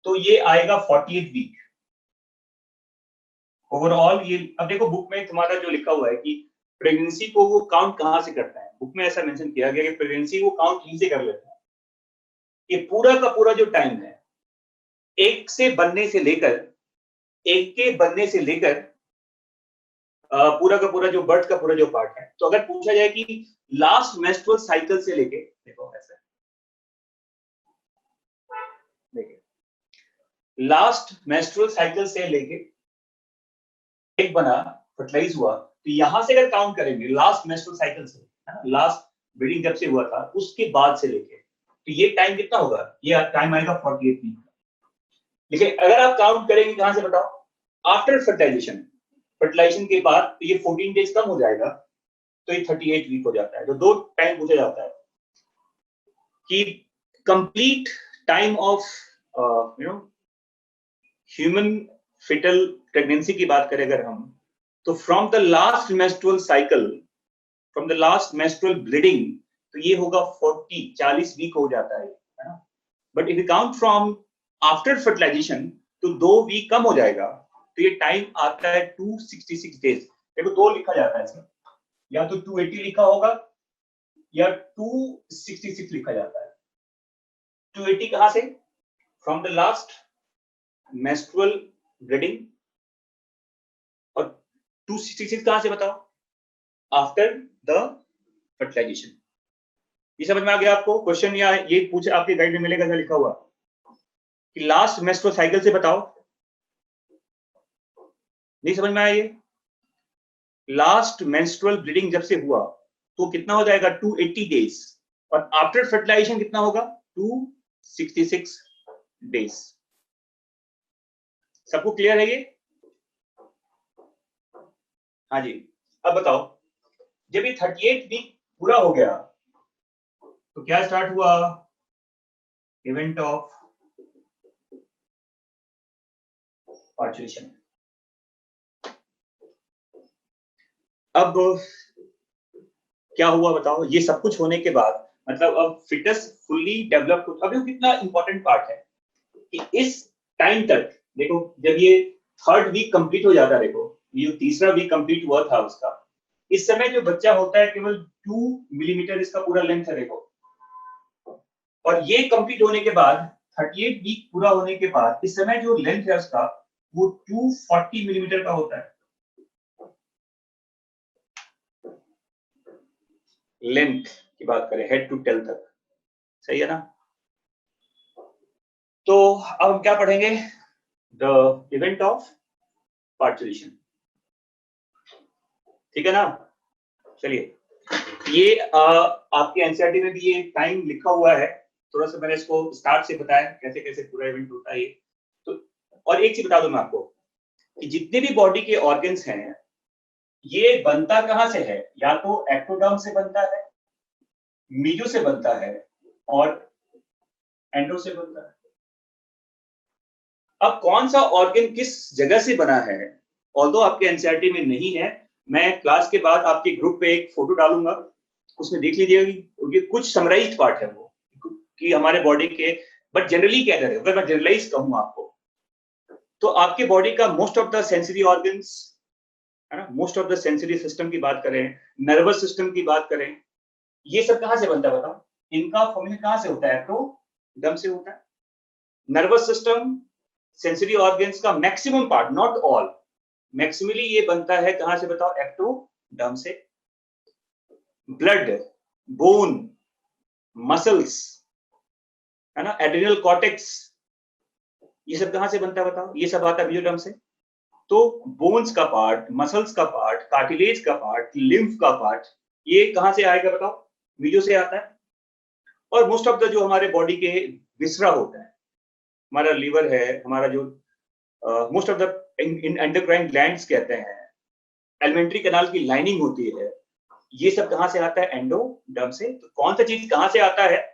तो ये आएगा 48 वीक ओवरऑल। ये अब देखो बुक में तुम्हारा जो लिखा हुआ है कि प्रेगनेंसी को वो काउंट कहाँ से करता है, बुक में ऐसा मेंशन किया गया कि प्रेगनेंसी वो काउंट यहीं से कर लेता है। ये पूरा का पूरा जो टाइम है, एक से बनने से लेकर, एक के बनने से लेकर पूरा का पूरा जो बर्थ का पूरा जो पार्ट है, तो अगर पूछा जाए कि लास्ट मेंस्ट्रुअल साइकिल से लेके, देखो ऐसा देखिए, लास्ट मेंस्ट्रुअल साइकिल से लेके एक बना, फर्टिलाइज हुआ, तो यहां से अगर काउंट करेंगे लास्ट मेंस्ट्रुअल साइकिल से, लास्ट ब्लीडिंग जब से हुआ था उसके बाद से लेके, तो ये टाइम कितना होगा, ये टाइम आएगा 48 वीक। लेकिन अगर आप काउंट करेंगे कहां से बताओ, आफ्टर फर्टिलाइजेशन, फर्टिलाइजेशन के बाद तो ये 14 डेज कम हो जाएगा, तो ये 38 वीक हो जाता है। तो दो टाइम पूछा जाता है कि complete time of human fetal pregnancy की बात करें अगर हम, तो from the last menstrual cycle, from the last menstrual bleeding, तो ये होगा 40 वीक हो जाता है ना। But if you count from after fertilization, तो 2 वीक कम हो जाएगा, तो ये टाइम आता है 266 डेज। देखो दो लिखा जाता है इसमें, या तो 280 लिखा होगा या 266 लिखा जाता है। 280 कहां से, from the last menstrual bleeding, और 266 कहां से बताओ, आफ्टर द फर्टिलाइजेशन। ये समझ में आ गया आपको क्वेश्चन, या ये पूछे आपके गाइड में मिलेगा लिखा हुआ कि लास्ट मेंस्ट्रुअल साइकिल से बताओ, नहीं समझ में आया ये, लास्ट मेंस्ट्रुअल ब्लीडिंग जब से हुआ तो कितना हो जाएगा 280 डेज, और आफ्टर फर्टिलाइजेशन कितना होगा 266 डेज। सबको क्लियर है ये? हाँ जी। अब बताओ, जब ये 38 वीक पूरा हो गया तो क्या स्टार्ट हुआ, इवेंट ऑफ पार्चुलेशन। अब क्या हुआ बताओ, ये सब कुछ होने के बाद, मतलब अब फिटस फुल्ली डेवलप, अब कितना इंपॉर्टेंट पार्ट है कि इस टाइम तक, देखो जब ये 3rd वीक कंप्लीट हो जाता है, देखो ये 3रा वीक कंप्लीट हुआ था उसका, इस समय जो बच्चा होता है केवल 2 मिलीमीटर इसका पूरा लेंथ है, देखो, और ये कंप्लीट होने के बाद 38 वीक पूरा होने के बाद इस समय जो लेंथ है उसका वो 240 मिलीमीटर का होता है, लेंथ की बात करें हेड टू टेल तक, सही है ना। तो अब हम क्या पढ़ेंगे, द इवेंट ऑफ पार्चुलेशन, ठीक है ना। चलिए, ये आपके एनसीईआरटी में भी ये टाइम लिखा हुआ है, थोड़ा सा मैंने इसको स्टार्ट से बताया कैसे कैसे पूरा इवेंट होता है ये। तो और एक चीज बता दूं मैं आपको कि जितने भी बॉडी के ऑर्गन्स हैं, ये बनता कहां से है, या तो एक्टोडर्म से बनता है, मीजो से बनता है, और एंडो से बनता है। अब कौन सा ऑर्गन किस जगह से बना है, ऑल्दो आपके एनसीईआरटी में नहीं है, मैं क्लास के बाद आपके ग्रुप पे एक फोटो डालूंगा, उसमें देख लीजिएगा कि कुछ समराइज्ड पार्ट है वो कि हमारे बॉडी के, बट जनरली क्या है, अगर मैं जनरलाइज कहूं आपको, तो आपके बॉडी का most of the sensory organs है ना, most of the sensory system की बात करें, नर्वस सिस्टम की बात करें, ये सब कहां से बनता है बताओ, इनका फॉर्मेशन कहां से होता है, एक्टोडर्म से होता है। नर्वस सिस्टम, सेंसरी ऑर्गन्स का maximum part, not all, maximally ये बनता है कहां से बताओ, एक्टोडर्म से। ब्लड, बोन, मसल्स है ना, एड्रिनल कॉर्टेक्स, ये सब कहां से बनता है बताओ, ये सब आता है मेसोडर्म से। तो बोन्स का पार्ट, मसल्स का पार्ट, कार्टिलेज का पार्ट, लिम्फ का पार्ट, ये कहां से आएगा बताओ, मीजो से आता है। और मोस्ट ऑफ द जो हमारे बॉडी के विसरा होता है, हमारा लीवर है, हमारा जो most of the endocrine glands कहते हैं, एलिमेंट्री कैनाल की लाइनिंग होती है, ये सब कहां से आता है, एंडोडर्म से। तो कौन सा चीज कहां से आता है,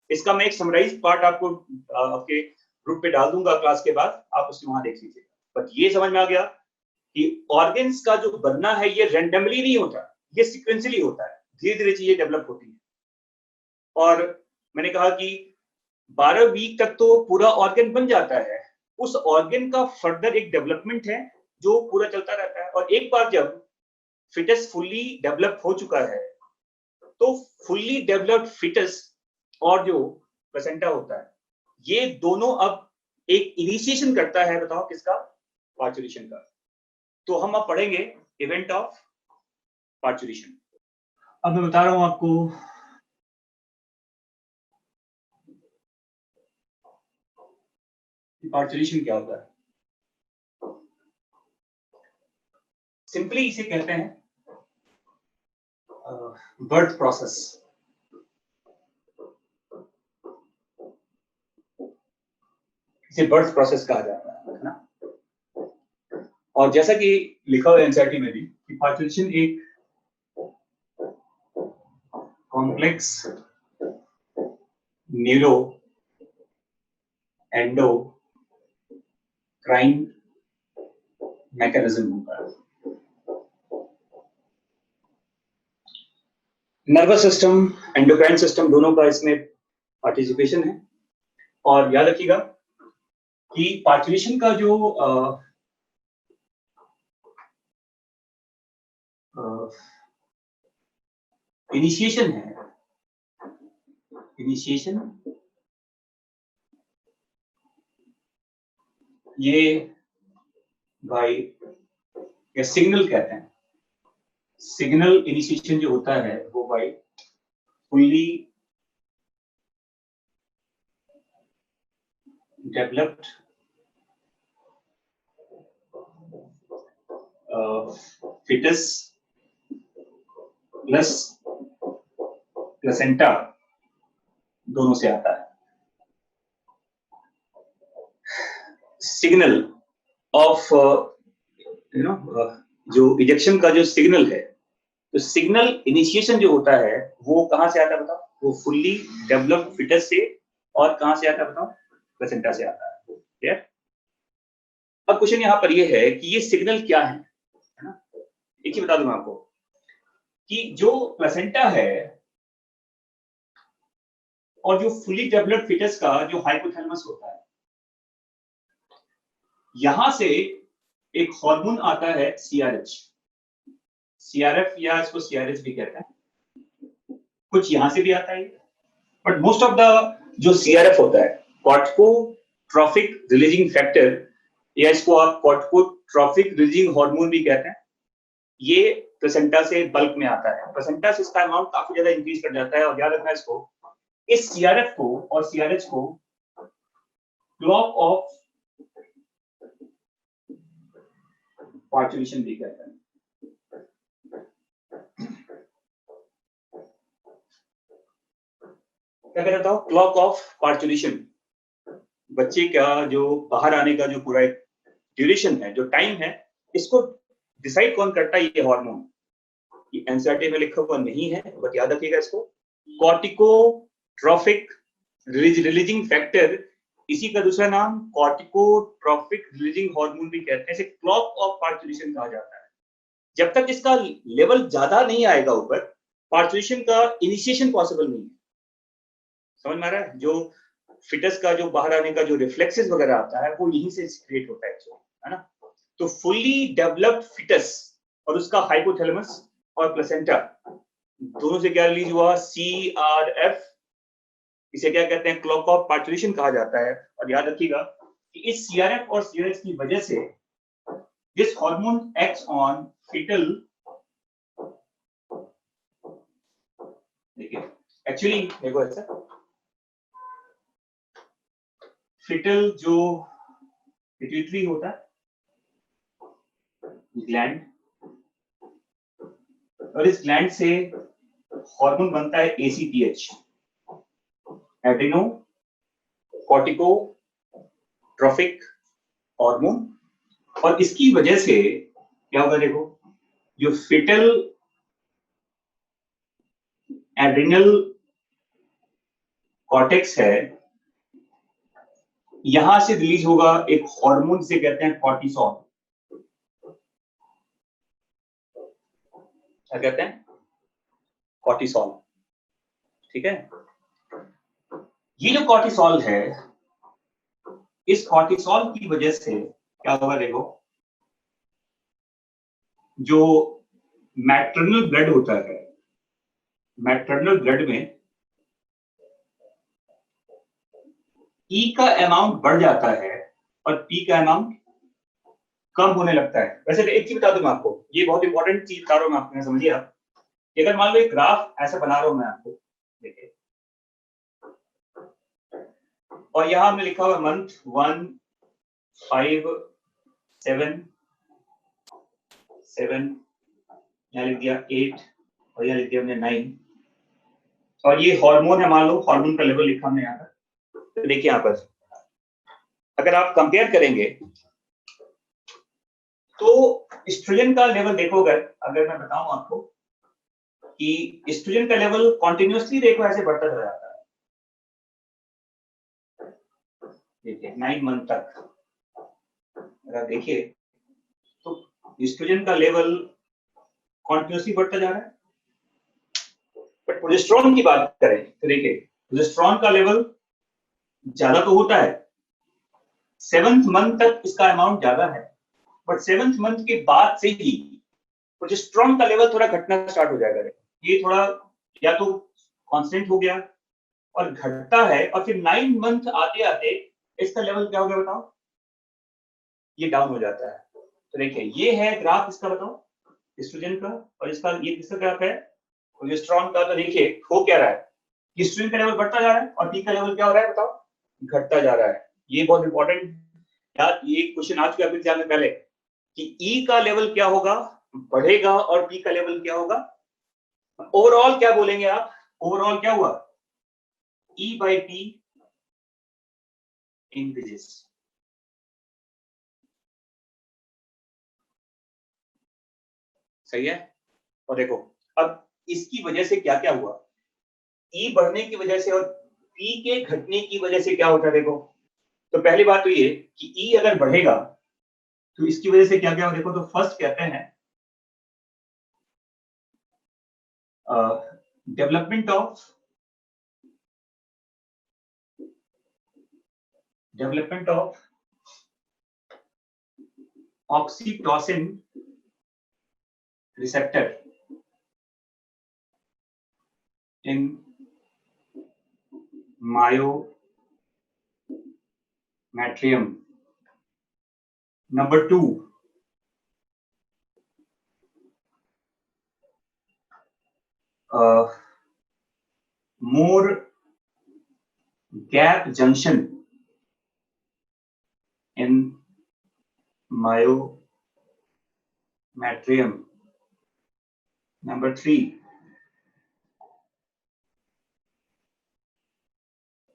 इसका मैं एक समराइज पार्ट आपको आपके ग्रुप पे डाल दूंगा क्लास के बाद, आप उसको वहां देख लीजिए। बट ये समझ में आ गया कि ऑर्गन्स का जो बनना है ये रैंडमली नहीं होता, ये सीक्वेंशियली होता है, धीरे धीरे चीजें डेवलप होती है। और मैंने कहा कि 12 वीक तक तो पूरा ऑर्गन बन जाता है, उस ऑर्गन का फर्दर एक डेवलपमेंट है जो पूरा चलता रहता है। और एक बार जब फिटस फुल्ली डेवलप हो चुका है, तो फुल्ली डेवलप्ड फिटस और जो प्लेसेंटा होता है, ये दोनों अब एक इनिशिएशन करता है, बताओ किसका? पार्चुरेशन का। तो हम अब पढ़ेंगे इवेंट ऑफ पार्चुरेशन। अब मैं बता रहा हूं आपको पार्चुरेशन क्या होता है। सिंपली इसे कहते हैं बर्थ प्रोसेस। इसे बर्थ प्रोसेस कहा जाता है ना। और जैसा कि लिखा हुआ है एनसीईआरटी में भी कि पार्चुरेशन एक कॉम्प्लेक्स न्यूरो एंडोक्राइन मैकेनिज्म होता है। नर्वस सिस्टम, एंडोक्राइन सिस्टम दोनों का इसमें पार्टिसिपेशन है। और याद रखिएगा कि पार्चुरेशन का जो इनिशिएशन है, इनिशिएशन ये बाय या सिग्नल कहते हैं। सिग्नल इनिशिएशन जो होता है वो by fully developed fetus plus placenta दोनों से आता है। सिग्नल ऑफ जो इजेक्शन का जो सिग्नल है, तो सिग्नल इनिशिएशन जो होता है वो कहां से आता है बताओ? वो फुल्ली डेवलप्ड फिटस से। और कहां से आता है बताओ? प्लेसेंटा से आता है। क्लियर? अब क्वेश्चन यहां पर ये है कि ये सिग्नल क्या है ना? एक ही बता दूं आपको कि जो प्लेसेंटा है और जो फुली डेवलप्ड फिटस का जो हाइपोथैलेमस होता है, यहां से एक हार्मोन आता है सीआरएच, सीआरएफ या इसको सीआरएच भी कहते हैं। कुछ यहां से भी आता है, बट मोस्ट ऑफ द जो सीआरएफ होता है, कॉर्टिकोट्रॉफिक रिलीजिंग फैक्टर, या इसको आप कॉर्टिकोट्रॉफिक रिलीजिंग हार्मोन भी कहते हैं, ये प्लेसेंटा से बल्क में आता है। प्लेसेंटा से इसका अमाउंट काफी ज्यादा इंक्रीज कर जाता है। और याद रखना इसको, इस सीआरएफ को और सीआरएच को क्लॉक ऑफ पार्चुरेशन भी कहते हैं। क्या कहता हूं? Clock of parturition. बच्चे का जो बाहर आने का जो पूरा एक ड्यूरेशन है, जो टाइम है, इसको डिसाइड कौन करता है? ये हार्मोन। ये एनसीईआरटी में लिखा हुआ नहीं है, बट याद रखिएगा इसको, कॉर्टिकोट्रॉफिक रिलीजिंग फैक्टर, इसी का दूसरा नाम कॉर्टिकोट्रॉफिक रिलीजिंग हार्मोन भी कहते हैं। इसे क्लॉक ऑफ पार्चुरेशन कहा जाता है। जब तक इसका लेवल ज्यादा नहीं आएगा ऊपर, पार्चुरेशन का इनिशिएशन पॉसिबल नहीं है। समझ में आ रहा है? जो फिटस का जो बाहर आने का जो रिफ्लेक्सेस वगैरह आता है वो यहीं से क्रिएट होता है ना? तो फुल्ली डेवलप्ड फिटस और उसका हाइपोथैलेमस और प्लेसेंटा दोनों से क्या रिलीज हुआ? सीआरएफ। इसे क्या कहते हैं? क्लॉक ऑफ पार्चुरेशन कहा जाता है। और याद रखिएगा कि इस सीआरएफ और सीआरएच की वजह से this hormone acts on fetal, देखिए एक्चुअली देखो ऐसा, फिटल जो पिट्यूटरी होता है ग्लैंड, और इस ग्लैंड से हार्मोन बनता है एसीटीएच, एड्रिनो कॉर्टिकोट्रॉफिक हार्मोन। और इसकी वजह से क्या होगा? देखो, जो फिटल एड्रिनल कॉर्टेक्स है, यहां से रिलीज होगा एक हार्मोन से कहते हैं कॉर्टिसोल। क्या कहते हैं? कॉर्टिसोल। ठीक है? ये जो कॉर्टिसोल है, इस कॉर्टिसोल की वजह से क्या होगा? देखो, जो मैटरनल ब्लड होता है, मैटरनल ब्लड में ई का अमाउंट बढ़ जाता है और पी का अमाउंट कम होने लगता है। वैसे एक चीज बता दूं मैं आपको, ये बहुत इंपॉर्टेंट चीज बता रहा हूं मैं आपको, समझिए आप। अगर मान लो एक ग्राफ ऐसा बना रहा हूं मैं आपको, देखिए, और यहां हमने लिखा हुआ मंथ 1, 5, 7, 7, यहाँ लिख दिया 8 और यहाँ लिख दिया हमने 9, और ये हार्मोन है, मान लो हार्मोन का लेवल लिखा हमने यहाँ पर। तो देखिए यहाँ पर अगर आप कंपेयर करेंगे तो एस्ट्रोजन का लेवल देखोगे, अगर मैं बताऊं आपको कि एस्ट्रोजन का लेवल कॉन्टिन्यूसली देखो ऐसे बढ़ता चला जाता है, देखिए 9 मंथ तक अगर देखिए तो एस्ट्रोजन का लेवल कॉन्टिन्यूसली बढ़ता जा रहा है। बट प्रोजेस्टेरोन की बात करें तो देखिए प्रोजेस्टेरोन का लेवल ज्यादा तो होता है, 7th मंथ तक इसका अमाउंट ज्यादा है, बट 7th मंथ के बाद से ही प्रोजेस्टेरोन का लेवल थोड़ा घटना स्टार्ट हो जाएगा। ये थोड़ा या तो कांस्टेंट हो गया और घटता है, और फिर 9 मंथ आते आते इसका लेवल क्या हो गया बताओ, ये डाउन हो जाता है। तो देखिए ये है ग्राफ इसका, बताओ एस्ट्रोजन का, और इसका ये किसका ग्राफ है, प्रोजेस्टेरोन का। तो देखिए हो क्या रहा है, एस्ट्रोजन का लेवल बढ़ता जा रहा है और पी का लेवल क्या हो रहा है बताओ, घटता जा रहा है। ये बहुत इंपॉर्टेंट यार, ये क्वेश्चन आ चुका है एग्जाम में पहले कि ई का लेवल क्या होगा, बढ़ेगा, और पी का लेवल क्या होगा। ओवरऑल क्या बोलेंगे आप, ओवरऑल क्या हुआ, ई बाई पी इंक्रीजेस। सही है। और देखो अब इसकी वजह से क्या क्या हुआ, ई बढ़ने की वजह से और पी के घटने की वजह से क्या होता है देखो। तो पहली बात तो ये कि ई अगर बढ़ेगा तो इसकी वजह से क्या क्या हो देखो। तो फर्स्ट कहते हैं development of oxytocin receptor in myometrium. Number 2, more gap junction in myometrium. Number 3,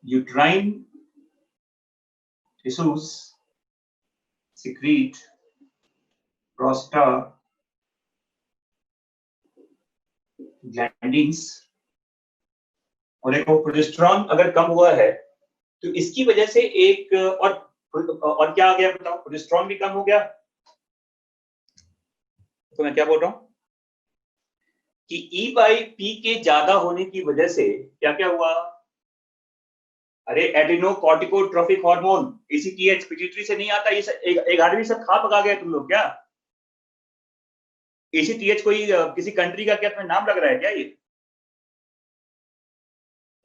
uterine tissues secrete prostaglandins। और एक प्रोजेस्टेरॉन अगर कम हुआ है तो इसकी वजह से एक और क्या आ गया बताओ, प्रोजेस्टेरॉन भी कम हो गया। तो मैं क्या बोल रहा हूं कि ई बाई पी के ज्यादा होने की वजह से क्या क्या हुआ, अरे एड्रेनोकॉर्टिकोट्रोफिक हार्मोन एसीटीएच पिट्यूटरी से नहीं आता, ये एक आदमी सब खा पका गया तुम लोग क्या। एसीटीएच कोई किसी कंट्री का क्या तुम्हें नाम लग रहा है क्या, ये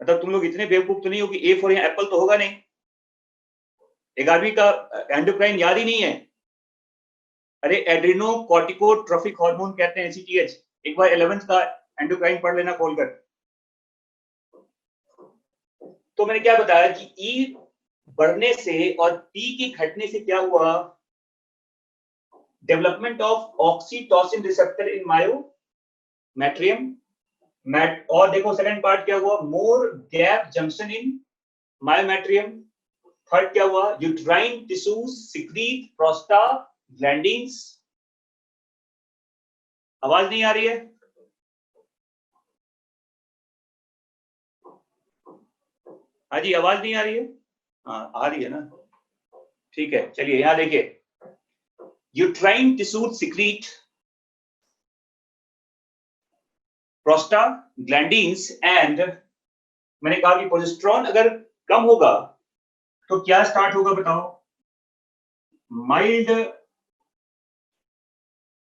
मतलब तुम लोग इतने बेवकूफ तो नहीं हो कि ए फॉर यहाँ एप्पल तो होगा नहीं। एक आदमी का एंडोक्राइन याद ही नहीं है। अरे एड्रेनोकॉर्टिकोट्रोफिक हार्मोन कहते हैं एसीटीएच, एक बार 11th का एंडोक्राइन पढ़ लेना खोलकर। तो मैंने क्या बताया कि ई बढ़ने से और पी के घटने से क्या हुआ, development of oxytocin receptor in myometrium. और देखो सेकंड पार्ट क्या हुआ, मोर गैप जंक्शन इन मायोमेट्रियम। थर्ड क्या हुआ, यूट्राइन टिश्यूज सिक्रीट प्रोस्टाग्लैंडिन्स। आवाज नहीं आ रही है, हाँ जी आवाज नहीं आ रही है, हाँ आ रही है ना, ठीक है चलिए यहां देखिए, uterine tissues secrete prostaglandins and, मैंने कहा कि प्रोजेस्टेरॉन अगर कम होगा तो क्या स्टार्ट होगा बताओ, माइल्ड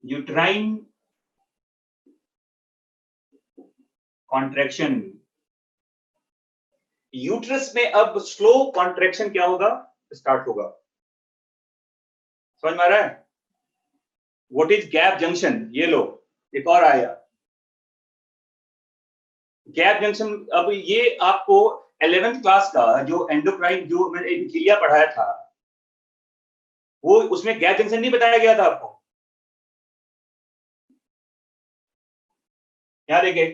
यूट्राइन कॉन्ट्रैक्शन। यूट्रस में अब स्लो कॉन्ट्रैक्शन क्या होगा, स्टार्ट होगा। समझ में आ रहा है? What is gap junction? ये लो एक और आया गैप जंक्शन। अब ये आपको 11th क्लास का जो एंडोक्राइन जो मैंने एपिथेलिया पढ़ाया था, वो उसमें गैप जंक्शन नहीं बताया गया था आपको? यहाँ देखे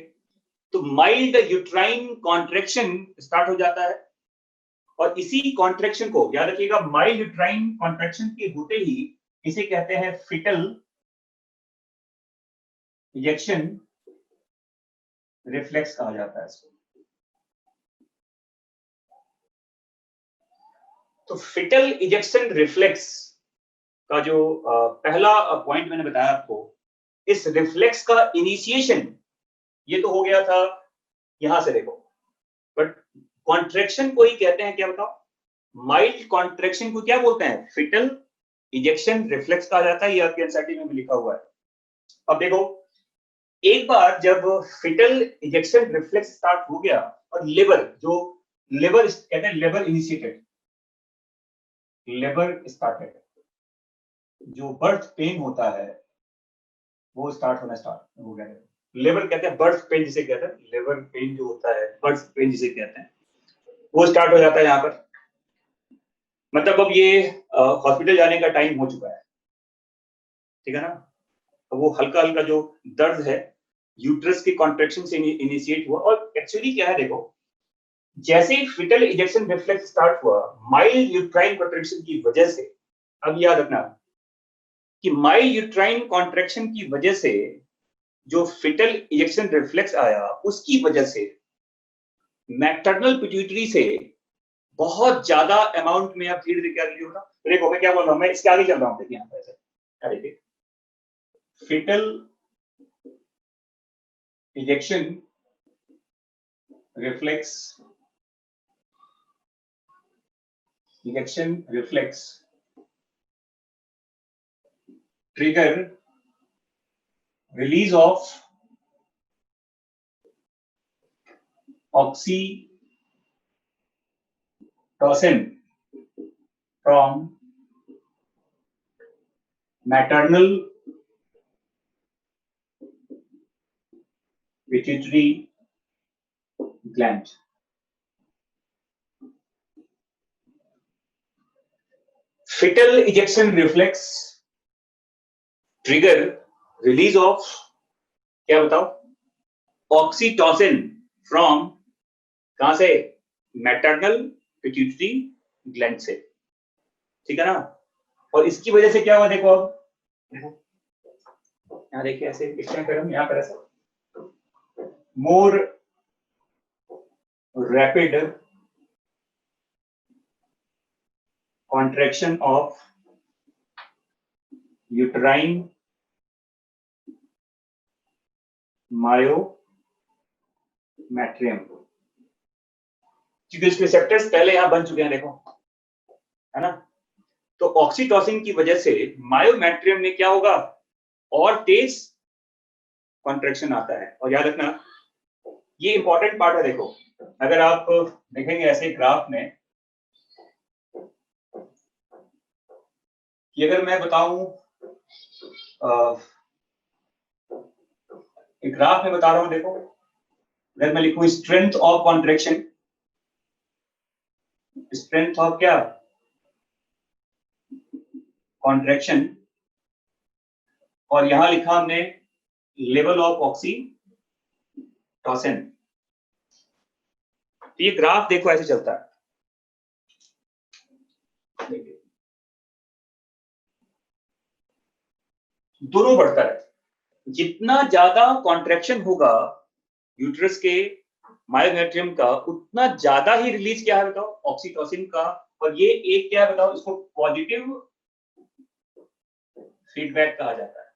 तो माइल्ड यूट्राइन कॉन्ट्रैक्शन स्टार्ट हो जाता है, और इसी कॉन्ट्रैक्शन को याद रखिएगा, माइल्ड यूट्राइन कॉन्ट्रैक्शन के होते ही इसे कहते हैं फिटल इजेक्शन रिफ्लेक्स कहा जाता है इसको। तो फिटल इजेक्शन रिफ्लेक्स का जो पहला पॉइंट मैंने बताया आपको, इस रिफ्लेक्स का इनिशिएशन ये तो हो गया था यहां से देखो, बट कॉन्ट्रैक्शन को ही कहते हैं क्या बताओ? माइल्ड कॉन्ट्रैक्शन को क्या बोलते हैं? फिटल इजेक्शन रिफ्लेक्स कहा जाता है। ये आपके एनसीईआरटी में भी लिखा हुआ है। अब देखो, एक बार जब फिटल इजेक्शन रिफ्लेक्स स्टार्ट हो गया और लेबर कहते हैं लेबर इनिशिएटेड, लेबर स्टार्टेड, जो बर्थ पेन होता है वो स्टार्ट हो गया। लेबर कहते हैं बर्थ पेन जिसे कहते हैं, लेबर पेन जो होता है बर्थ पेन जिसे कहते हैं, वो स्टार्ट हो जाता है यहाँ पर। मतलब अब ये हॉस्पिटल जाने का टाइम हो चुका है, ठीक है ना? तो वो हल्का हल्का जो दर्द है यूट्रस के कॉन्ट्रैक्शन से इनिशिएट हुआ, और एक्चुअली क्या है देखो, जैसे ही फिटल इजेक्शन रिफ्लेक्स स्टार्ट हुआ माइल्ड यूट्राइन कॉन्ट्रैक्शन की वजह से, अब याद रखना कि माइल्ड यूट्राइन कॉन्ट्रैक्शन की वजह से जो फिटल इजेक्शन रिफ्लेक्स आया, उसकी वजह से मैटरनल पिट्यूटरी से बहुत ज्यादा अमाउंट में अब धीरे धीरे क्या रिलीज होगा। देखो मैं क्या बोल रहा हूं, मैं इसके आगे चल रहा हूं, देखिए यहाँ पर ऐसे देखिए, fetal ejection reflex trigger release of oxytocin from maternal pituitary gland। fetal ejection reflex trigger release of क्या बताओ, ऑक्सीटोसिन फ्रॉम कहां से? मैटरनल पिट्यूटरी ग्लैंड से, ठीक है ना? और इसकी वजह से क्या हुआ देखो, अब यहाँ देखिए ऐसे पिक्चर करूं, यहाँ पर ऐसा more rapid contraction of uterine myometrium, क्योंकि इसके रिसेप्टर्स पहले यहां बन चुके हैं देखो, है ना? तो ऑक्सीटोसिन की वजह से मायोमेट्रियम में क्या होगा, और तेज कॉन्ट्रैक्शन आता है। और याद रखना ये इंपॉर्टेंट पार्ट है, देखो अगर आप देखेंगे ऐसे ग्राफ में कि अगर मैं बताऊं, एक ग्राफ में बता रहा हूं, देखो अगर मैं लिखूं strength of contraction, strength of क्या, कॉन्ट्रैक्शन, और यहां लिखा हमने लेवल ऑफ ऑक्सीटोसिन। तो ये ग्राफ देखो ऐसे चलता है, दोनों बढ़ता है। जितना ज्यादा कॉन्ट्रैक्शन होगा यूट्रस के मायोमेट्रियम का, उतना ज्यादा ही रिलीज क्या है बताओ, ऑक्सीटोसिन का। और ये एक क्या है बताओ, इसको पॉजिटिव फीडबैक कहा जाता है,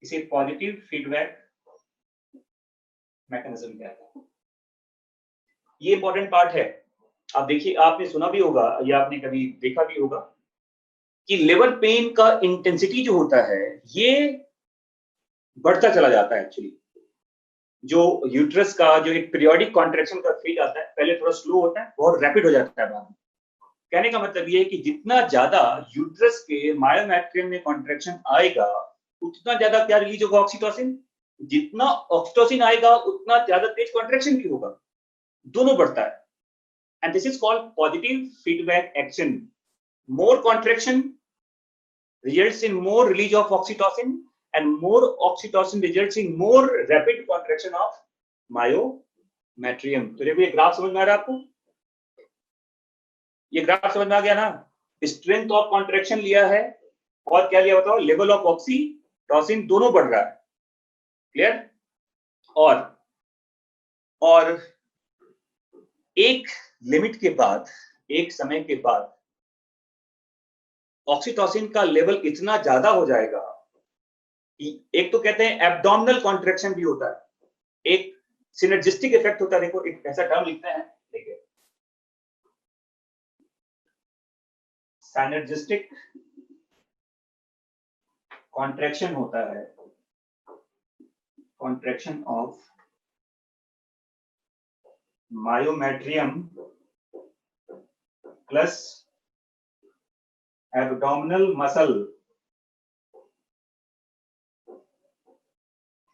इसे पॉजिटिव फीडबैक मैकेनिज्म कहते हैं। ये इंपॉर्टेंट पार्ट है। आप देखिए, आपने सुना भी होगा या आपने कभी देखा भी होगा कि लिवर पेन का इंटेंसिटी जो होता है ये बढ़ता चला जाता है एक्चुअली। जो यूट्रस का जो एक पीरियोडिक कॉन्ट्रैक्शन का फेज आता है, पहले थोड़ा स्लो होता है, बहुत रैपिड हो जाता है बाद में। कहने का मतलब ये है कि जितना ज्यादा यूट्रस के मायोमेट्रियम में कॉन्ट्रैक्शन आएगा, उतना ज्यादा क्या रिलीज होगा? ऑक्सीटोसिन। जितना ऑक्सीटोसिन आएगा, उतना ज्यादा तेज कॉन्ट्रैक्शन भी होगा, दोनों बढ़ता है। And this is called positive feedback action. More contraction results in more release of oxytocin, and more oxytocin results in more rapid contraction of myometrium. तो देखो ये ग्राफ समझ में आ रहा है आपको? ये ग्राफ समझ में आ गया ना? स्ट्रेंथ ऑफ कॉन्ट्रैक्शन लिया है और क्या लिया बताओ? लेवल ऑफ ऑक्सीटोसिन, दोनों बढ़ रहा है। क्लियर? और एक लिमिट के बाद, एक समय के बाद ऑक्सीटोसिन का लेवल इतना ज्यादा हो जाएगा कि एक तो कहते हैं एब्डोमिनल कॉन्ट्रैक्शन भी होता है, एक सिनर्जिस्टिक इफेक्ट होता है। देखो एक ऐसा टर्म लिखते हैं, देखिए सिनर्जिस्टिक कॉन्ट्रैक्शन होता है, contraction of myometrium plus abdominal muscle.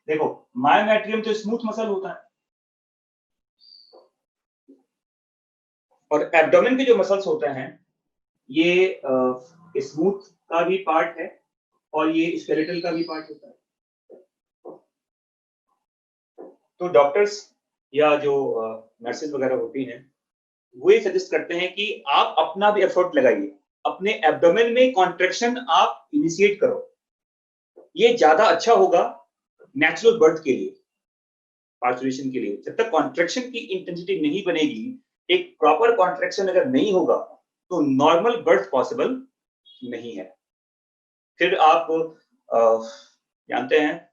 देखो मायोमेट्रियम तो स्मूथ मसल होता है, और एब्डोमेन के जो मसल्स होते हैं ये स्मूथ का भी पार्ट है और ये स्केलेटल का भी पार्ट होता है। तो डॉक्टर्स या जो नर्सेज वगैरह होती हैं, वो ये सजेस्ट करते हैं कि आप अपना भी एफर्ट लगाइए, अपने एब्डोमेन में कॉन्ट्रैक्शन आप इनिशिएट करो। ये ज्यादा अच्छा होगा नेचुरल बर्थ के लिए, पार्चुरेशन के लिए। जब तक कॉन्ट्रैक्शन की इंटेंसिटी नहीं बनेगी, एक प्रॉपर कॉन्ट्रैक्शन अगर नहीं होगा, तो नॉर्मल बर्थ पॉसिबल नहीं है। फिर आप जानते हैं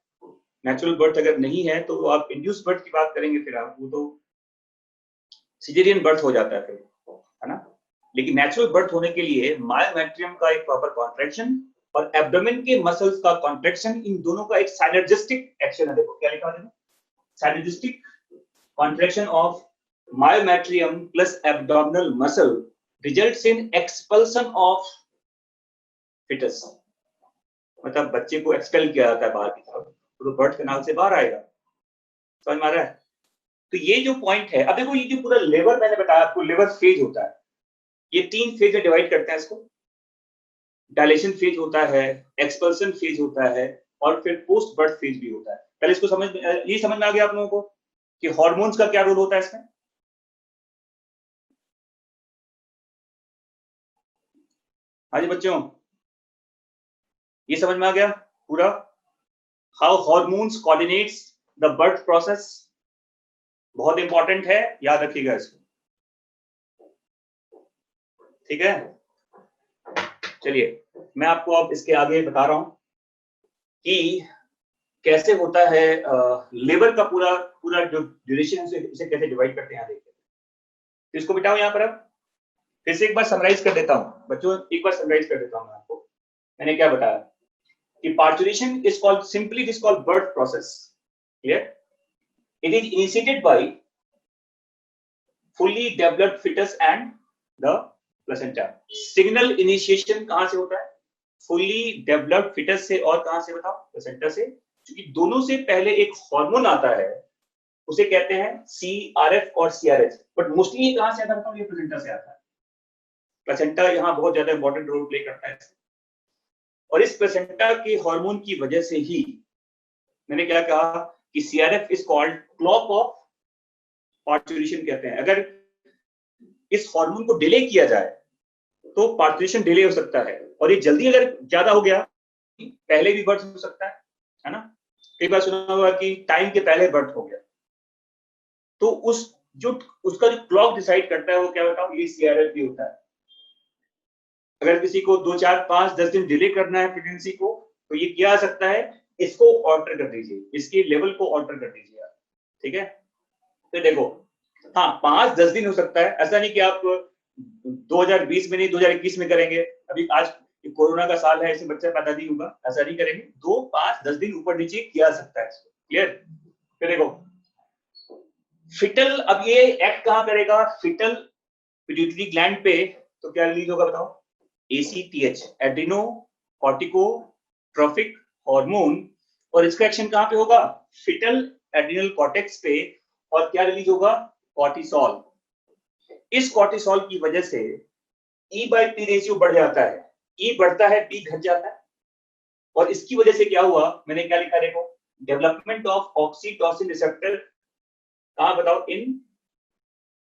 नेचुरल बर्थ अगर नहीं है तो आप इंड्यूस बर्थ की बात करेंगे, फिर आप वो तो सिजेरियन बर्थ हो जाता है फिर, है ना? लेकिन नेचुरल बर्थ होने के लिए मायोमेट्रियम का एक प्रॉपर कॉन्ट्रैक्शन और एब्डोमेन के मसल्स का कॉन्ट्रैक्शन, इन दोनों का एक साइनर्जिस्टिक एक्शन है। देखो क्या लिखा है, synergistic contraction of myometrium plus abdominal muscle results in expulsion of fetus। मतलब बच्चे को एक्सपेल किया जाता है बाहर की तरफ, तो बर्थ कैनाल से बाहर आएगा। समझ में आ रहा है? तो ये जो पॉइंट है, अब देखो ये जो पूरा लेबर मैंने बताया आपको, लेबर फेज होता है, ये 3 फेज में डिवाइड करते हैं इसको। डायलेशन फेज होता है, एक्सपल्सन फेज होता है, और फिर पोस्ट बर्थ फेज भी होता है। पहले इसको समझ, ये समझ में आ गया आप लोगों को कि हार्मोन्स का क्या रोल होता है इसमें? हाँ जी बच्चों, ये समझ में आ गया पूरा? How hormones coordinates the birth process, बहुत इंपॉर्टेंट है, याद रखिएगा इसको। ठीक है, चलिए मैं आपको अब इसके आगे बता रहा हूं कि कैसे होता है लेबर का पूरा पूरा जो ड्यूरेशन है, इसे कैसे डिवाइड करते हैं। देखिए तो इसको बिठाओ यहाँ पर। अब फिर से एक बार समराइज कर देता हूं बच्चों, एक बार समराइज कर देता हूं मैं आपको। मैंने क्या बताया कि parturition is called, simply it is called birth process. Clear? It is initiated by fully developed fetus and the placenta। Signal initiation कहां से होता है? fully developed fetus से, और कहां से बताओ? प्लेसेंटा से। क्योंकि दोनों से पहले एक हार्मोन आता है, उसे कहते हैं CRF और CRH, बट मोस्टली ये कहां से आता है बताओ? ये प्लेसेंटा से आता है। प्लेसेंटा यहाँ बहुत ज्यादा इंपॉर्टेंट रोल प्ले करता है, और इस प्लेसेंटा के हार्मोन की वजह से ही मैंने क्या कहा कि CRF is called clock of parturition कहते हैं। अगर इस हार्मोन को डिले किया जाए तो पार्चुरेशन डिले हो सकता है, और ये जल्दी अगर ज्यादा हो गया, पहले भी बर्थ हो सकता है ना? कई बार सुना होगा कि टाइम के पहले बर्थ हो गया, तो उसका जो क्लॉक डिसाइड करता है वो क्या बताओ? ये CRF भी होता है। अगर किसी को 2, 4, 5, 10 दिन डिले करना है प्रेगनेंसी को, तो ये किया जा सकता है, इसको ऑल्टर कर दीजिए, इसके लेवल को ऑल्टर कर दीजिए आप। ठीक है, तो देखो हाँ 5-10 दिन हो सकता है, ऐसा नहीं कि आप 2020 में नहीं 2021 में करेंगे। अभी आज कोरोना का साल है, इसमें बच्चा पैदा नहीं होगा, ऐसा नहीं करेंगे। 2, 5, 10 दिन ऊपर नीचे किया जा सकता है इसको। क्लियर? फिर देखो फिटल, अब ये एक्ट कहां करेगा? फिटल पिट्यूटरी ग्लैंड पे, तो क्या रिलीज होगा बताओ? ACTH, एड्रिनो कॉर्टिकोट्रोफिक हार्मोन, और इसका एक्शन कहां पे होगा? फिटल एड्रिनल कॉर्टेक्स पे, और क्या रिलीज होगा? कॉर्टिसोल। इस कॉर्टिसोल की वजह से E/P रेशियो बढ़ जाता है, E बढ़ता है, P घट जाता है, और इसकी वजह से क्या हुआ? मैंने क्या लिखा देखो, डेवलपमेंट ऑफ ऑक्सीटोसिन रिसेप्टर, कहां बताओ? इन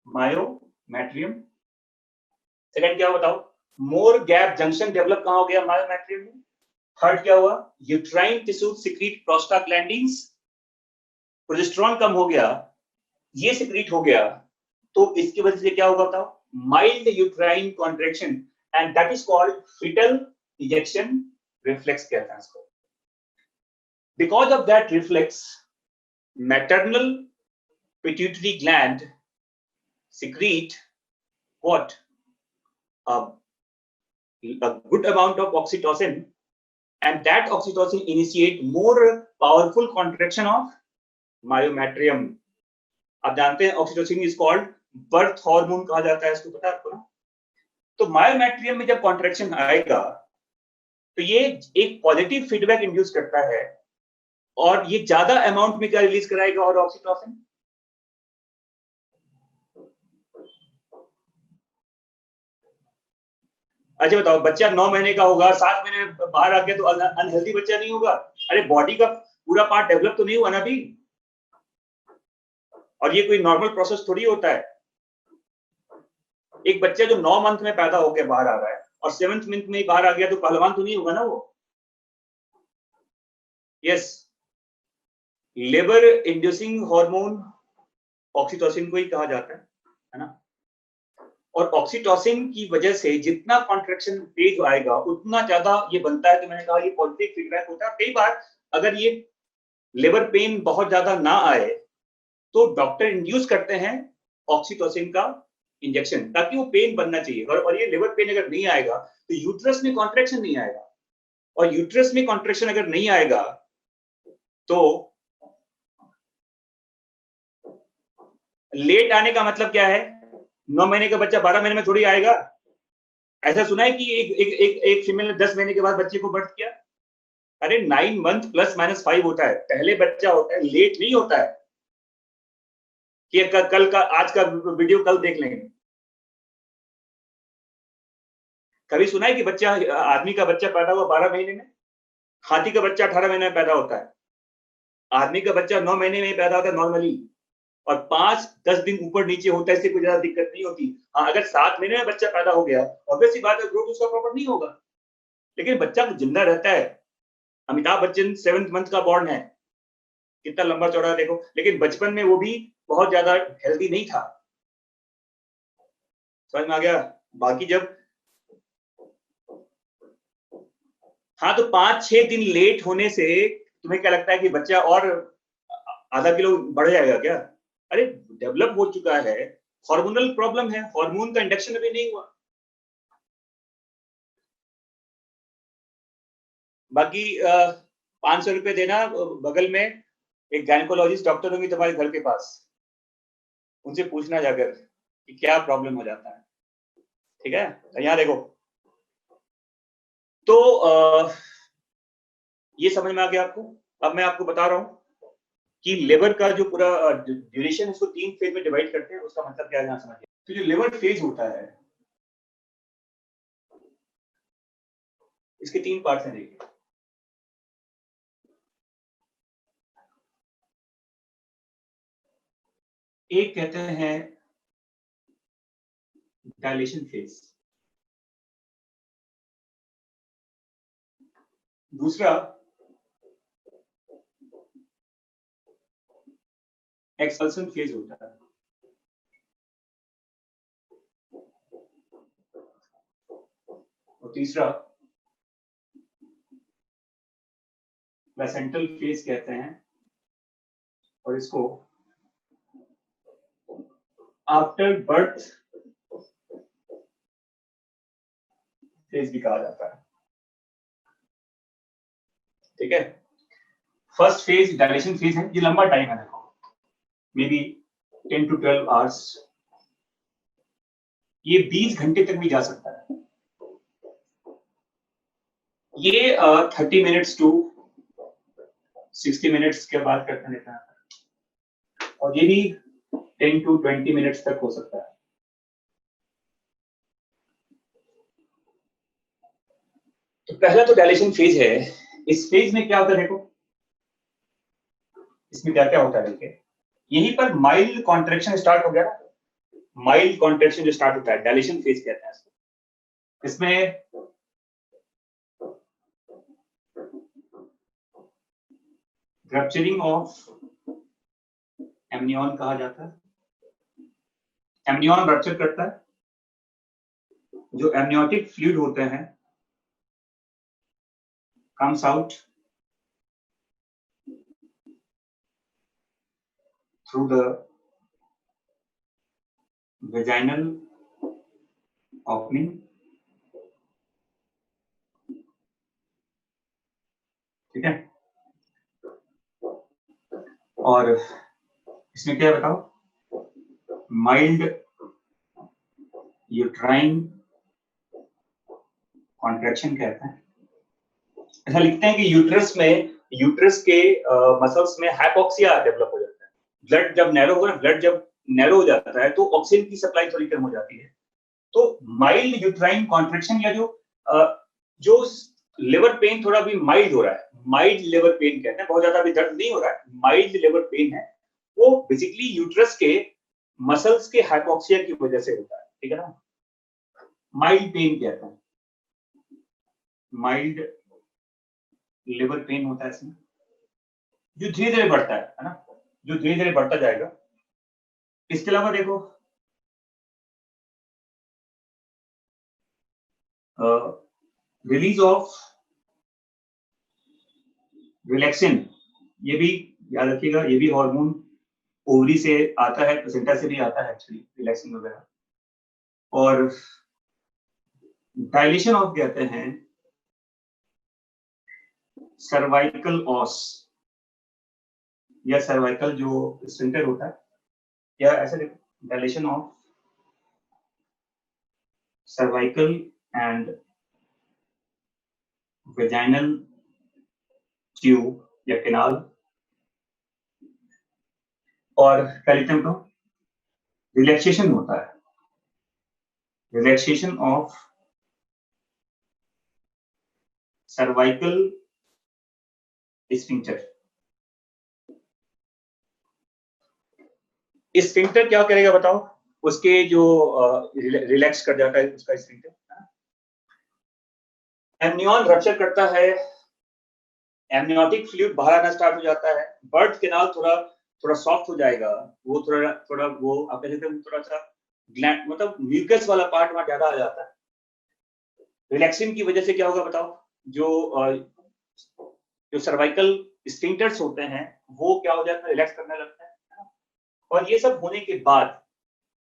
मायोमेट्रियम। सेकंड क्या बताओ? मोर गैप जंक्शन डेवलप कहां हो गया? मायोमेट्रियम में। थर्ड क्या हुआ? Uterine tissue secrete prostaglandins, progesterone कम हो गया, ये सिक्रीट हो गया, तो इसकी वजह से क्या होगा बताओ? Mild uterine contraction, and that is called fetal ejection reflex कहते हैं इसको। Because of that reflex, maternal pituitary gland secrete what? A good amount of oxytocin, and that oxytocin initiate more powerful contraction of myometrium. आप जानते हैं oxytocin is called birth hormone कहा जाता है इसको, पता है आपको ना? तो मायोमेट्रियम में जब कॉन्ट्रैक्शन आएगा तो ये एक पॉजिटिव फीडबैक इंड्यूस करता है, और ये ज्यादा अमाउंट में क्या रिलीज कराएगा? और ऑक्सीटोसिन। अच्छा बताओ, बच्चा 9 महीने का होगा, 7 महीने बाहर आ गया तो अनहेल्दी बच्चा नहीं होगा? अरे बॉडी का पूरा पार्ट डेवलप तो नहीं हुआ ना अभी, और ये कोई नॉर्मल प्रोसेस थोड़ी होता है। एक बच्चा जो 9 मंथ में पैदा होकर बाहर आ रहा है और 7th मंथ में बाहर आ गया तो पहलवान तो नहीं होगा ना वो। Yes, labour inducing hormone oxytocin को ही कहा जाता है ना? और ऑक्सीटोसिन की वजह से जितना कॉन्ट्रैक्शन तेज आएगा उतना ज्यादा ये बनता है, तो मैंने कहा ये पॉजिटिव फीडबैक होता है। कई बार अगर ये लेबर पेन बहुत ज्यादा ना आए तो डॉक्टर इंड्यूस करते हैं ऑक्सीटोसिन का इंजेक्शन, ताकि वो पेन बनना चाहिए, और ये लिवर पेन अगर नहीं आएगा तो यूट्रस में कॉन्ट्रैक्शन नहीं आएगा, और यूट्रस में कॉन्ट्रैक्शन अगर नहीं आएगा तो लेट आने का मतलब क्या है? 9 महीने का बच्चा 12 महीने में थोड़ी आएगा। ऐसा सुना है कि एक फीमेल ने 10 महीने के बाद बच्चे को बर्थ किया? अरे 9 मंथ +-5 होता है, पहले बच्चा होता है, लेट नहीं होता है कि कल का, आज का वीडियो कल देख लेंगे। कभी सुना है कि बच्चा, आदमी का बच्चा पैदा हुआ 12 महीने में? हाथी का बच्चा 18 महीने में पैदा होता है, आदमी का बच्चा 9 महीने में पैदा होता है नॉर्मली, और 5-10 दिन ऊपर नीचे होता है, इससे कोई ज्यादा दिक्कत नहीं होती। हाँ, अगर 7 महीने में बच्चा पैदा हो गया, ऑब्वियस सी बात है ग्रोथ उसका प्रॉपर नहीं होगा, लेकिन बच्चा जिंदा रहता है। अमिताभ बच्चन 7th मंथ का बॉर्न है, कितना लंबा चौड़ा है देखो, लेकिन बचपन में वो भी बहुत ज्यादा हेल्दी नहीं था। समझ में आ गया? बाकी जब, हाँ, तो 5-6 दिन लेट होने से तुम्हें क्या लगता है कि बच्चा और आधा किलो बढ़ जाएगा क्या? अरे डेवलप हो चुका है, हार्मोनल प्रॉब्लम है, हार्मोन का इंडक्शन अभी नहीं हुआ। बाकी 500 रुपए देना, बगल में एक गायनेकोलॉजिस्ट डॉक्टर होंगे तुम्हारे घर के पास, उनसे पूछना जाकर कि क्या प्रॉब्लम हो जाता है। ठीक है, तो यहाँ देखो, तो ये समझ में आ गया आपको? अब मैं आपको बता रहा हूं कि लिवर का जो पूरा ड्यूरेशन, उसको 3 फेज में डिवाइड करते हैं, उसका मतलब क्या है यहाँ समझिए। तो जो लिवर फेज होता है, इसके 3 पार्ट्स हैं देखिए। एक कहते हैं डायलेशन फेज, दूसरा एक्सपल्सन फेज होता है, और तीसरा प्लेसेंटल फेज कहते हैं, और इसको आफ्टर बर्थ फेज भी कहा जाता है। ठीक है, फर्स्ट फेज डायलेशन फेज है, ये लंबा टाइम है, देखो मे बी 10 to 12 आवर्स, ये 20 घंटे तक भी जा सकता है। ये 30 मिनट्स टू 60 मिनट्स के बाद करते रहता है, और ये भी 10 to 20 मिनट्स तक हो सकता है। तो पहला तो डायलेशन फेज है। इस फेज में क्या होता है देखो, इसमें क्या क्या होता है देखिए, यहीं पर माइल्ड कॉन्ट्रैक्शन स्टार्ट हो गया ना, माइल्ड कॉन्ट्रैक्शन जो स्टार्ट होता है डायलेशन फेज कहते हैं इसको। इसमें रप्चरिंग ऑफ एमनियन कहा जाता है, एमनियन रप्चर करता है, जो एमनियोटिक फ्लूइड होते हैं comes out through the vaginal opening, ठीक है। और इसमें क्या बताओ, माइल्ड यूट्राइन कॉन्ट्रैक्शन कहते हैं। ऐसा लिखते हैं कि यूट्रस के मसल्स में हाइपोक्सिया डेवलप हो जाता है। ब्लड जब नैरो होगा, ब्लड जब नैरो हो जाता है तो ऑक्सीजन की सप्लाई थोड़ी कम हो जाती है। तो माइल्ड यूट्राइन कॉन्ट्रैक्शन या जो लिवर पेन थोड़ा भी माइल्ड हो रहा है, माइल्ड लिवर पेन कहते हैं, बहुत ज्यादा भी दर्द नहीं हो रहा है, माइल्ड लिवर पेन है, वो बेसिकली यूट्रस के मसल्स के हाइपोक्सिया की वजह से होता है, ठीक है ना। माइल्ड पेन कहते हैं, माइल्ड लिवर पेन होता है इसमें, जो धीरे धीरे बढ़ता है ना, जो धीरे धीरे बढ़ता जाएगा। इसके अलावा देखो रिलीज ऑफ रिलैक्सिन, ये भी याद रखिएगा, ये भी हार्मोन ओवरी से आता है, प्लेसेंटा से भी आता है एक्चुअली रिलैक्सिन वगैरह। और डायलेशन ऑफ कहते हैं सर्वाइकल ऑस, या सर्वाइकल जो स्फिंक्टर होता है, या ऐसे देखो dilation of cervical and vaginal tube या कैनाल। और पहले तो रिलैक्सेशन होता है, relaxation of cervical sphincter. Sphincter क्या करेगा बताओ, उसके जो रिलैक्स कर जाता है उसका स्फिंक्टर, एमनियन रप्चर करता है, एमनियोटिक फ्लूइड बाहर आना स्टार्ट हो जाता है, बर्थ कैनाल थोड़ा सॉफ्ट हो जाएगा, वो थोड़ा वो आप कह सकते हैं थोड़ा सा ग्लैंड मतलब म्यूकस वाला पार्ट वहां ज्यादा आ जाता है। रिलैक्सिन की वजह से क्या होगा बताओ, जो सर्वाइकल स्फिंक्टर्स होते हैं वो क्या हो जाता है, रिलैक्स करने लगता है। और ये सब होने के बाद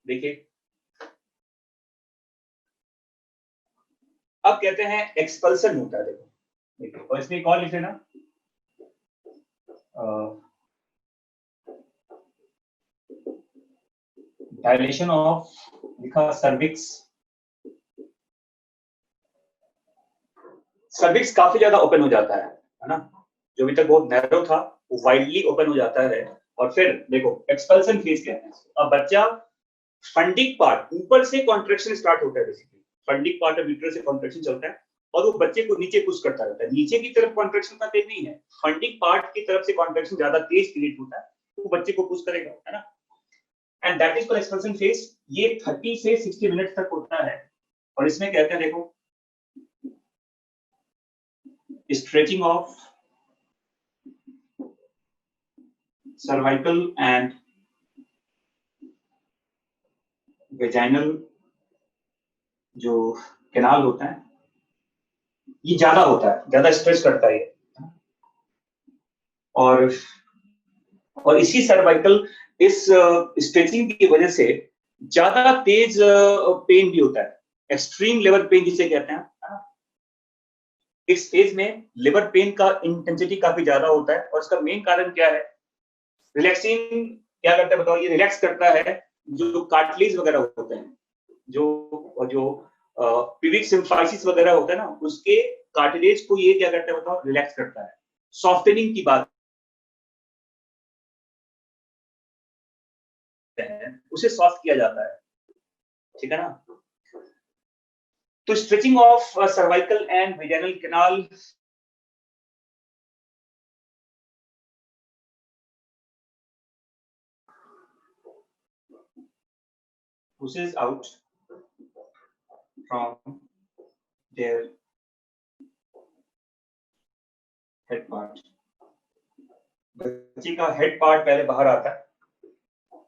देखिए, अब कहते हैं एक्सपल्सन होता है, देखो और इसमें एक और लिख लेना, डायलेशन ऑफ लिखा सर्विक्स। सर्विक्स काफी ज्यादा ओपन हो जाता है ना, जो अभी तक बहुत नैरो था वो वाइडली ओपन हो जाता है। और फिर देखो एक्सपल्सन फेज कहते हैं, अब बच्चा फंडिक पार्ट ऊपर से कॉन्ट्रैक्शन स्टार्ट होता है, basically fundic part of uterus से कॉन्ट्रैक्शन चलता है और वो बच्चे को नीचे पुश करता रहता है। नीचे की तरफ कॉन्ट्रैक्शन का तेज नहीं है, फंडिक पार्ट की तरफ से कॉन्ट्रैक्शन ज्यादा तेज क्रिएट होता है, वो बच्चे को पुश करेगा, है ना। And that is called expulsion phase. ये 30 से 60 मिनट तक होता है। और इसमें कहते हैं देखो stretching of cervical and vaginal जो कैनाल होता है ये ज्यादा होता है, ज्यादा स्ट्रेच करता है ये। और इसी सर्वाइकल इस स्ट्रेचिंग की वजह से ज्यादा तेज पेन भी होता है, एक्सट्रीम लिवर पेन जिसे कहते हैं। इस फेज में लिवर पेन का इंटेंसिटी काफी ज्यादा होता है और इसका मेन कारण क्या है, रिलैक्सिन क्या करता है बताओ, ये रिलैक्स करता है जो कार्टिलेज वगैरह होते हैं, जो पिविक सिम्फाइसिस वगैरह होता है ना, उसके कार्टिलेज को ये क्या करता है बताओ, रिलैक्स करता है। सॉफ्टनिंग की बात है, उसे सॉफ्ट किया जाता है, ठीक है ना। तो stretching of cervical and vaginal canal pushes out from their head part। बच्चे का हेड पार्ट पहले बाहर आता है,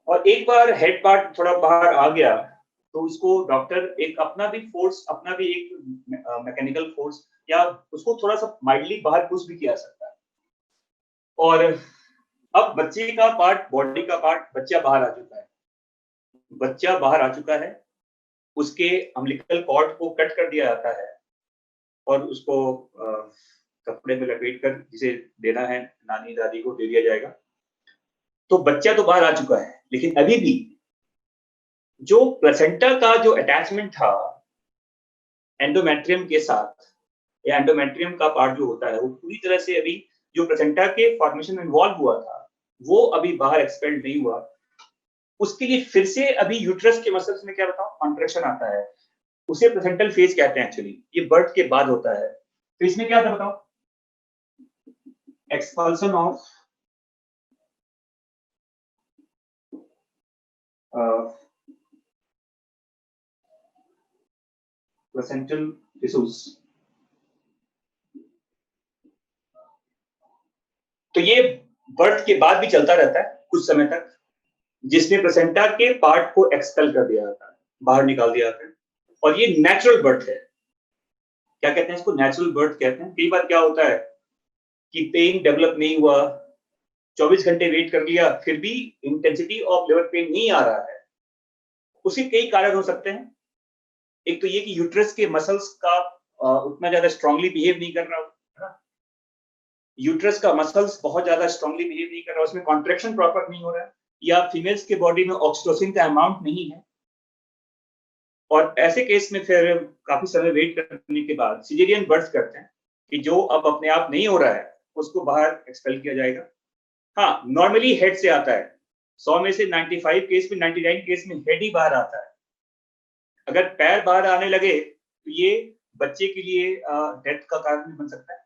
और एक बार हेड पार्ट थोड़ा बाहर आ गया तो उसको डॉक्टर एक अपना भी फोर्स, अपना भी एक मैकेनिकल फोर्स, या उसको थोड़ा सा माइल्डली बाहर पुश भी किया सकता है। और अब बच्चे का पार्ट, बॉडी का पार्ट, बच्चा बाहर आ चुका है, बच्चा बाहर आ चुका है, उसके अम्बिलिकल कॉर्ड को कट कर दिया जाता है और उसको कपड़े में लपेट कर जिसे देना है नानी दादी को दे दिया जाएगा। तो बच्चा तो बाहर आ चुका है, लेकिन अभी भी जो प्लेसेंटा का जो अटैचमेंट था एंडोमेट्रियम के साथ, या एंडोमेट्रियम का पार्ट जो होता है, वो पूरी तरह से अभी जो प्लेसेंटा के फॉर्मेशन में इन्वॉल्व हुआ था वो अभी बाहर एक्सपेल्ड नहीं हुआ। उसके लिए फिर से अभी यूट्रस के मसल्स में क्या बताऊं, कॉन्ट्रैक्शन आता है, उसे प्लेसेंटल फेज कहते हैं एक्चुअली, ये बर्थ के बाद होता है। तो इसमें क्या था बताओ, एक्सपल्सन ऑफ प्लेसेंटल टिश्यूज। तो ये बर्थ के बाद भी चलता रहता है कुछ समय तक, जिसमें प्लेसेंटा के पार्ट को एक्सपेल कर दिया जाता है, बाहर निकाल दिया जाता है, और ये नेचुरल बर्थ है। क्या कहते हैं इसको, नेचुरल बर्थ कहते हैं। कई बार क्या होता है कि पेन डेवलप नहीं हुआ, 24 घंटे वेट कर लिया, फिर भी इंटेंसिटी ऑफ लेबर पेन नहीं आ रहा है। उसके कई कारण हो सकते हैं। एक तो ये कि यूट्रस के मसल्स का उतना ज्यादा स्ट्रांगली बिहेव नहीं कर रहा है ना, यूट्रस का मसल्स बहुत ज्यादा स्ट्रांगली बिहेव नहीं कर रहा, उसमें कॉन्ट्रेक्शन प्रॉपर नहीं हो रहा है, या फीमेल्स के बॉडी में ऑक्सीटोसिन का अमाउंट नहीं है। और ऐसे केस में फिर काफी समय वेट करने के बाद सिजेरियन बर्थ करते हैं कि जो अब अपने आप नहीं हो रहा है उसको बाहर एक्सपेल किया जाएगा। हाँ, नॉर्मली हेड से आता है, 100 में से 95 केस में, 99 केस में हेड ही बाहर आता है। अगर पैर बाहर आने लगे तो ये बच्चे के लिए डेथ का कारण भी बन सकता है,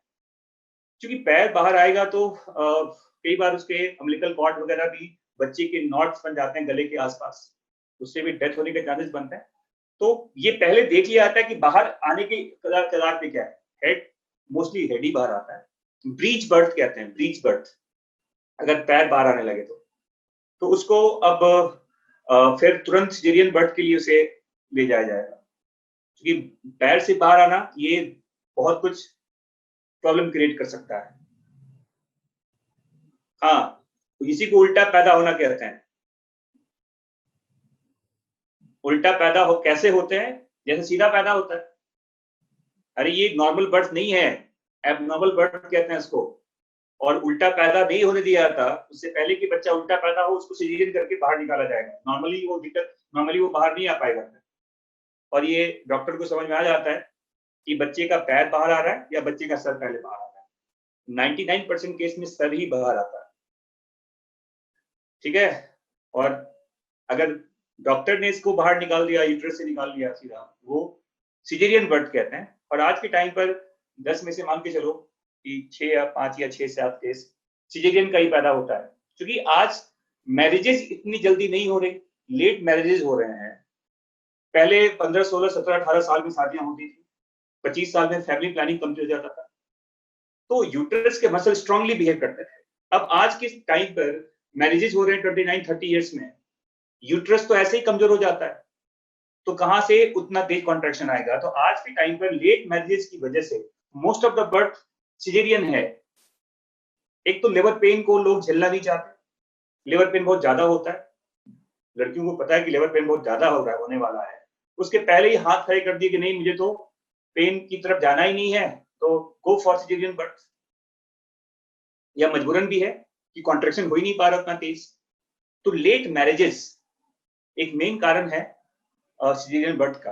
क्योंकि पैर बाहर आएगा तो कई बार उसके अम्बिलिकल कॉर्ड वगैरह भी बच्चे के नॉट्स बन जाते हैं गले के आसपास, उससे भी डेथ होने के चांसेस बनते हैं। तो ये पहले देख लिया जाता है कि बाहर आने के कगार पे क्या है, हेड, मोस्टली हेड ही बाहर आता है। ब्रीच बर्थ कहते हैं, ब्रीच बर्थ, अगर पैर बाहर आने लगे तो उसको अब फिर तुरंत सिजेरियन बर्थ के लिए उसे ले जाया जाएगा, क्योंकि पैर से बाहर आना ये बहुत कुछ प्रॉब्लम क्रिएट कर सकता है। हाँ, तो इसी को उल्टा पैदा होना कहते हैं। उल्टा पैदा हो कैसे होते हैं, जैसे सीधा पैदा होता है, अरे ये नॉर्मल बर्थ नहीं है, एबनॉर्मल बर्थ कहते हैं इसको। और उल्टा पैदा नहीं होने दिया जाता, उससे पहले कि बच्चा उल्टा पैदा हो उसको सिजेरियन करके बाहर निकाला जाएगा। नॉर्मली वो बाहर नहीं आ पाएगा, और ये डॉक्टर को समझ में आ जाता है कि बच्चे का पैर बाहर आ रहा है या बच्चे का सर पहले बाहर आ रहा है। 99% केस में सर ही बाहर आता है, ठीक है। और अगर डॉक्टर ने इसको बाहर निकाल दिया, यूट्रस से निकाल दिया सीधा, वो सिजेरियन बर्थ कहते हैं। और आज के टाइम पर 10 में से मान के चलो कि 6 या 5 या 6 से 7 केस सिजेरियन का ही पैदा होता है, क्योंकि आज मैरिजेस इतनी जल्दी नहीं हो रही, लेट मैरिजेस हो रहे हैं। पहले 15, 16, 17, 18 साल में शादियां होती थी, 25 साल में फैमिली प्लानिंग कंप्लीट हो जाता था, तो यूट्रस के मसल स्ट्रांगली बिहेव करते थे। अब आज के टाइम पर मैरिजेस हो रहे हैं 29-30 ईयर्स में, यूट्रस तो ऐसे ही कमजोर हो जाता है, तो कहां से उतना तेज कॉन्ट्रैक्शन आएगा। तो आज के टाइम पर लेट मैरिजेस की वजह से most of the birth caesarean है। एक तो लेबर पेन को लोग झेलना नहीं चाहते, लेबर पेन बहुत ज्यादा होता है, लड़कियों को पता है कि लेबर पेन बहुत ज्यादा हो रहा है, होने वाला है, उसके पहले ही हाथ खड़े कर दिए कि नहीं मुझे तो पेन की तरफ जाना ही नहीं है, तो गो फॉर सिजेरियन बर्थ। या मजबूरन भी है कि कॉन्ट्रैक्शन हो ही नहीं पा रहा उतना तेज, तो लेट मैरिजेस एक मेन कारण है सिजेरियन बर्थ का।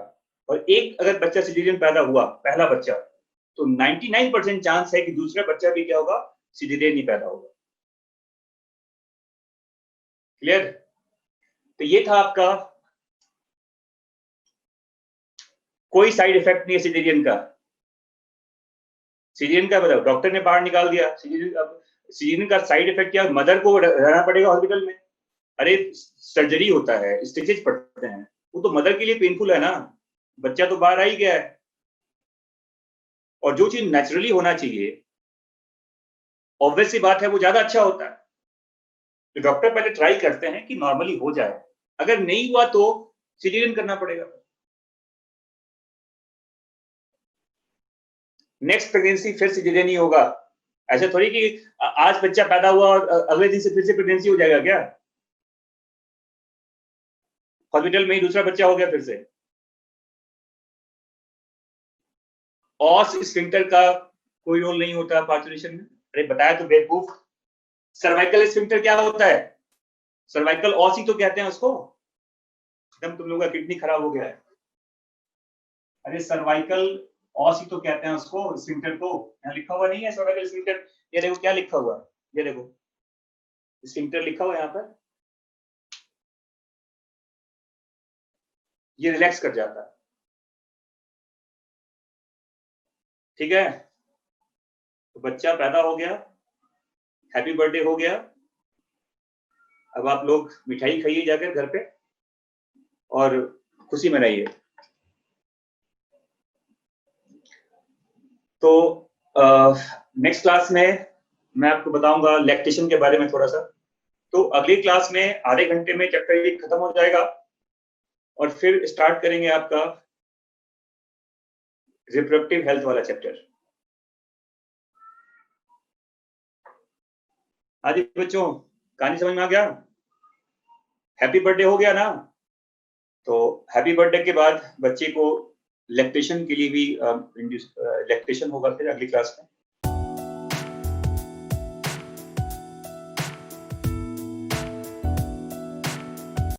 और एक अगर बच्चा सिजेरियन पैदा हुआ, पहला बच्चा, तो 99% चांस है कि दूसरा बच्चा भी क्या होगा, सिजेरियन ही पैदा होगा। क्लियर? तो ये था आपका, कोई साइड इफेक्ट नहीं है सिजेरियन का। सिजेरियन का बताओ, डॉक्टर ने बाहर निकाल दिया, सिजेरियन का साइड इफेक्ट क्या, मदर को रहना पड़ेगा हॉस्पिटल में। अरे सर्जरी होता है, स्टिचेज पड़ते हैं, वो तो मदर के लिए पेनफुल है ना, बच्चा तो बाहर आ ही गया है। और जो चीज नेचुरली होना चाहिए, ऑब्वियस सी बात है, वो ज्यादा अच्छा होता है। तो डॉक्टर पहले ट्राई करते हैं कि नॉर्मली हो जाए, अगर नहीं हुआ तो सिजेरियन करना पड़ेगा। नेक्स्ट प्रेगनेंसी फिर सिजेरियन ही होगा। ऐसे थोड़ी कि आज बच्चा पैदा हुआ और अगले दिन से फिर से प्रेगनेंसी हो जाएगा क्या, हॉस्पिटल में ही दूसरा बच्चा हो गया फिर से। ऑस स्फिंक्टर का कोई रोल नहीं होता पार्चुलेशन में। अरे बताया तो बेवकूफ। सर्वाइकल स्फिंक्टर क्या होता है, सर्वाइकल ऑस ही तो कहते हैं उसको। एकदम तुम लोगों का किडनी खराब हो गया है। अरे सर्वाइकल ऑस ही तो कहते हैं उसको, स्फिंक्टर को। यहाँ लिखा हुआ नहीं है सर्वाइकल स्फिंक्टर, ये देखो क्या लिखा हुआ, ये देखो स्फिंक्टर लिखा हुआ यहाँ पर, ये रिलैक्स कर जाता है। ठीक है, तो बच्चा पैदा हो गया, हैप्पी बर्थडे हो गया। अब आप लोग मिठाई खाइए जाकर घर पे और खुशी मनाइए। तो नेक्स्ट क्लास में मैं आपको बताऊंगा लैक्टेशन के बारे में थोड़ा सा। तो अगली क्लास में आधे घंटे में चैप्टर ये खत्म हो जाएगा और फिर स्टार्ट करेंगे आपका रिप्रोडक्टिव हेल्थ वाला चैप्टर। आदि बच्चों, कहानी समझ में आ गया? हैप्पी बर्थडे हो गया ना? तो हैप्पी बर्थडे के बाद बच्चे को लैक्टेशन के लिए भी लैक्टेशन होगा फिर अगली क्लास में।